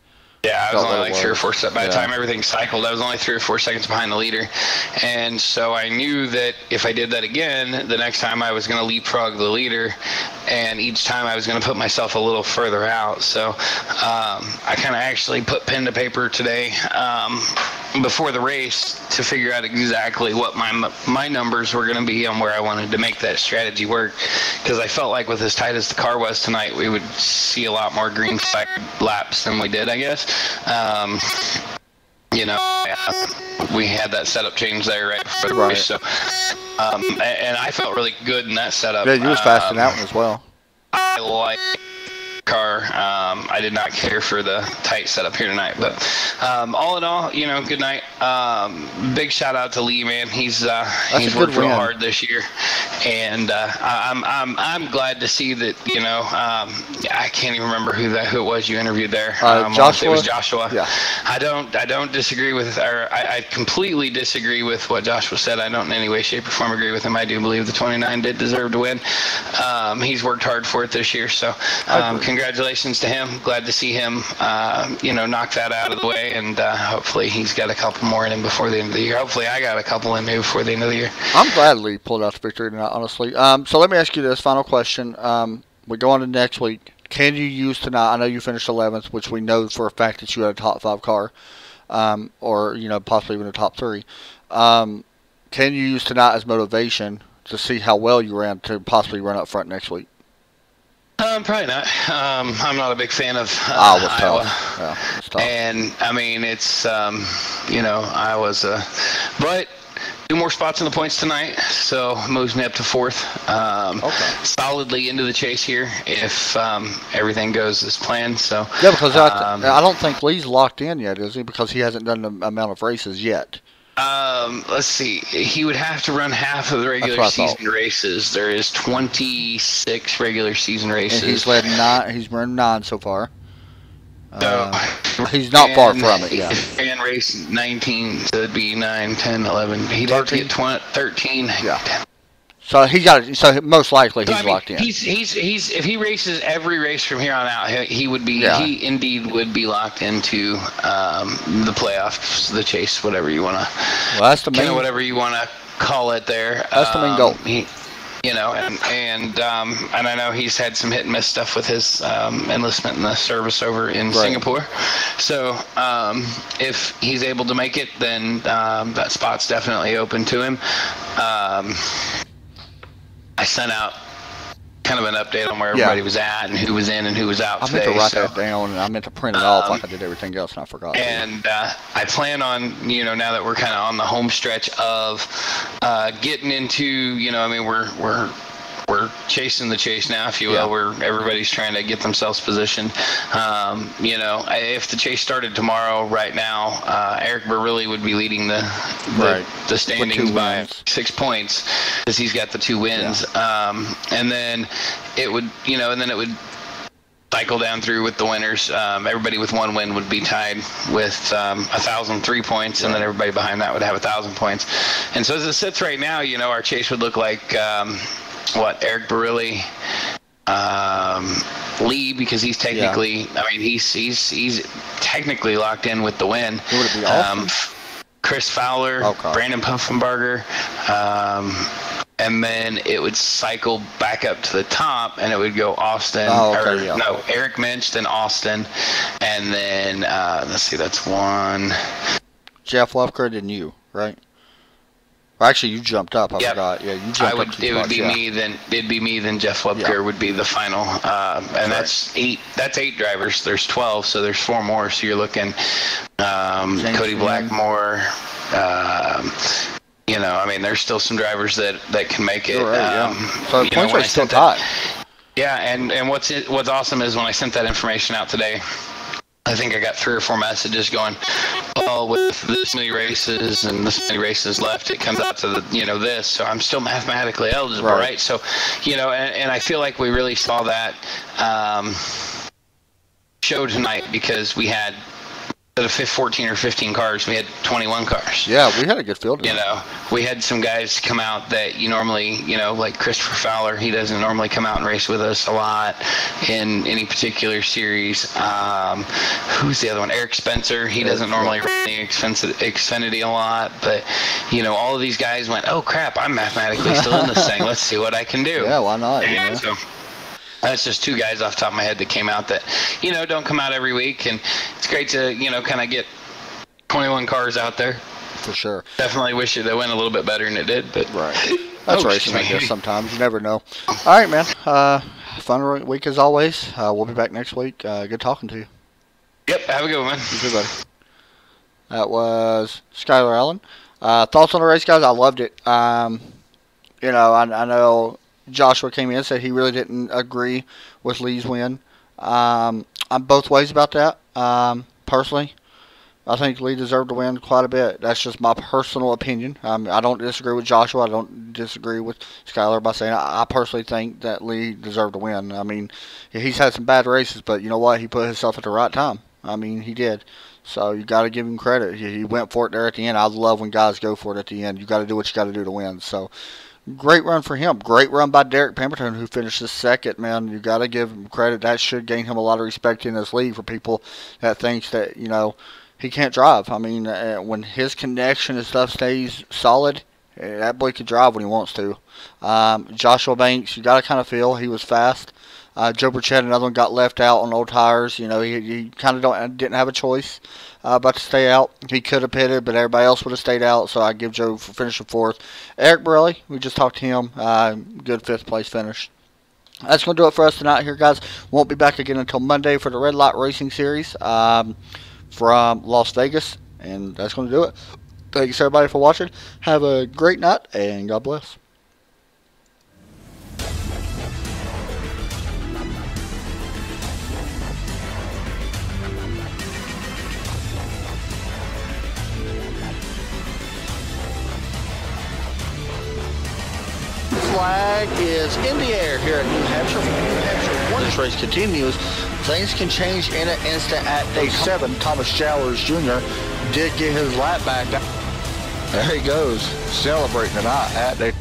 Yeah, I was only like 3 or 4 seconds. By the time everything cycled, I was only 3 or 4 seconds behind the leader. And so I knew that if I did that again, the next time I was going to leapfrog the leader. And each time I was going to put myself a little further out. So I kind of actually put pen to paper today before the race to figure out exactly what my numbers were going to be on where I wanted to make that strategy work. Because I felt like with as tight as the car was tonight, we would see a lot more green flag laps than we did, I guess. You know, we had that setup change there right before the race, so and I felt really good in that setup. Yeah, you was fast in that one as well. I like car. I did not care for the tight setup here tonight, but all in all, you know, good night. Big shout out to Lee, man. He's worked real hard this year, and I'm glad to see that. You know, I can't even remember who it was you interviewed there. Joshua. It was Joshua. Yeah. I don't disagree with, or I completely disagree with what Joshua said. I don't in any way, shape, or form agree with him. I do believe the 29 did deserve to win. He's worked hard for it this year, so congratulations to him. Glad to see him, you know, knock that out of the way, and hopefully he's got a couple more in him before the end of the year. Hopefully I got a couple in me before the end of the year. I'm glad Lee pulled out the victory tonight, honestly. So let me ask you this final question. We go on to next week. Can you use tonight? I know you finished 11th, which we know for a fact that you had a top 5 car, or you know, possibly even a top 3. Can you use tonight as motivation to see how well you ran to possibly run up front next week? Probably not. I'm not a big fan of Iowa. Yeah, it's tough. And I mean, it's you know, Iowa's but 2 more spots in the points tonight, so moves me up to 4th. Solidly into the chase here if everything goes as planned. So yeah, because I don't think Lee's locked in yet, is he? Because he hasn't done the amount of races yet. Let's see. He would have to run half of the regular season races. There is 26 regular season races. And he's led 9. He's run 9 so far. So he's not far from it. Yeah. And race 19, so it'd be 9, 10, 11. He'd have to get 13. Yeah. So he got it. So most likely he's locked in. He's if he races every race from here on out, he would be he indeed would be locked into the playoffs, the chase, whatever you want to. Well, that's the main. Whatever you want to call it there. That's the main goal. You know, and I know he's had some hit and miss stuff with his enlistment in the service over in Singapore. So if he's able to make it, then that spot's definitely open to him. I sent out kind of an update on where everybody was at and who was in and who was out today. I meant to write that down, and I meant to print it off like I did everything else, and I forgot. And I plan on, you know, now that we're kind of on the home stretch of getting into, you know, I mean, we're chasing the chase now, if you will, where everybody's trying to get themselves positioned. You know, if the chase started tomorrow, right now, Eric Barilli would be leading the standings by 6 points because he's got the 2 wins. And then it would, you know, cycle down through with the winners. Everybody with 1 win would be tied with 1,003 points, and then everybody behind that would have 1,000 points. And so as it sits right now, you know, our chase would look like Eric Barilli, Lee, because he's technically, I mean, he's technically locked in with the win. It would be awesome. Chris Fowler, Brandon Puffenbarger, and then it would cycle back up to the top, and it would go Austin, no, Eric Minch, then Austin, and then let's see, that's 1. Jeff Lufgren and you, right? Actually, you jumped up. I forgot. Yeah, you jumped up. It would be me. Then it'd be me. Then Jeff Lubker would be the final. And that's 8. That's 8 drivers. There's 12, so there's 4 more. So you're looking Cody Blackmore. You know, I mean, there's still some drivers that can make it. So the points are still tied. Yeah, and what's awesome is when I sent that information out today, I think I got 3 or 4 messages going, oh, with this many races and this many races left, it comes out to the, you know, this. So I'm still mathematically eligible, right? So, you know, and I feel like we really saw that show tonight because we had of 14 or 15 cars, we had 21 cars. Yeah, we had a good field. You know, we had some guys come out that you normally, you know, like Christopher Fowler, he doesn't normally come out and race with us a lot in any particular series. Who's the other one? Eric Spencer, he doesn't normally run the Xfinity a lot, but, you know, all of these guys went, oh crap, I'm mathematically still in this thing. Let's see what I can do. Yeah, why not? You know? So, that's just two guys off the top of my head that came out that, you know, don't come out every week. And it's great to, you know, kind of get 21 cars out there. For sure. Definitely wish it went a little bit better than it did. But right. That's racing, I guess, sometimes. You never know. All right, man. Fun week as always. We'll be back next week. Good talking to you. Yep. Have a good one. You too, buddy. That was Skylar Allen. Thoughts on the race, guys? I loved it. You know, I know Joshua came in and said he really didn't agree with Lee's win. I'm both ways about that. Personally, I think Lee deserved to win quite a bit. That's just my personal opinion. I don't disagree with Joshua. I don't disagree with Skylar by saying I personally think that Lee deserved to win. I mean, he's had some bad races, but you know what? He put himself at the right time. I mean, he did. So you got to give him credit. He went for it there at the end. I love when guys go for it at the end. You got to do what you got to do to win. So. Great run for him. Great run by Derrick Pemberton, who finished second, man. You got to give him credit. That should gain him a lot of respect in this league for people that thinks that, you know, he can't drive. I mean, when his connection and stuff stays solid, that boy can drive when he wants to. Joshua Banks, you got to kind of feel he was fast. Joe Burchett, another one, got left out on old tires. You know, he kind of didn't have a choice but to stay out. He could have pitted, but everybody else would have stayed out, so I give Joe for finishing fourth. Eric Borelli, we just talked to him. Good fifth-place finish. That's going to do it for us tonight here, guys. Won't be back again until Monday for the Red Light Racing Series from Las Vegas, and that's going to do it. Thanks, everybody, for watching. Have a great night, and God bless. Flag is in the air here at New Hampshire. Once this race continues, things can change in an instant at day 7. Thomas Jowers Jr. did get his lap back. There he goes, celebrating tonight at day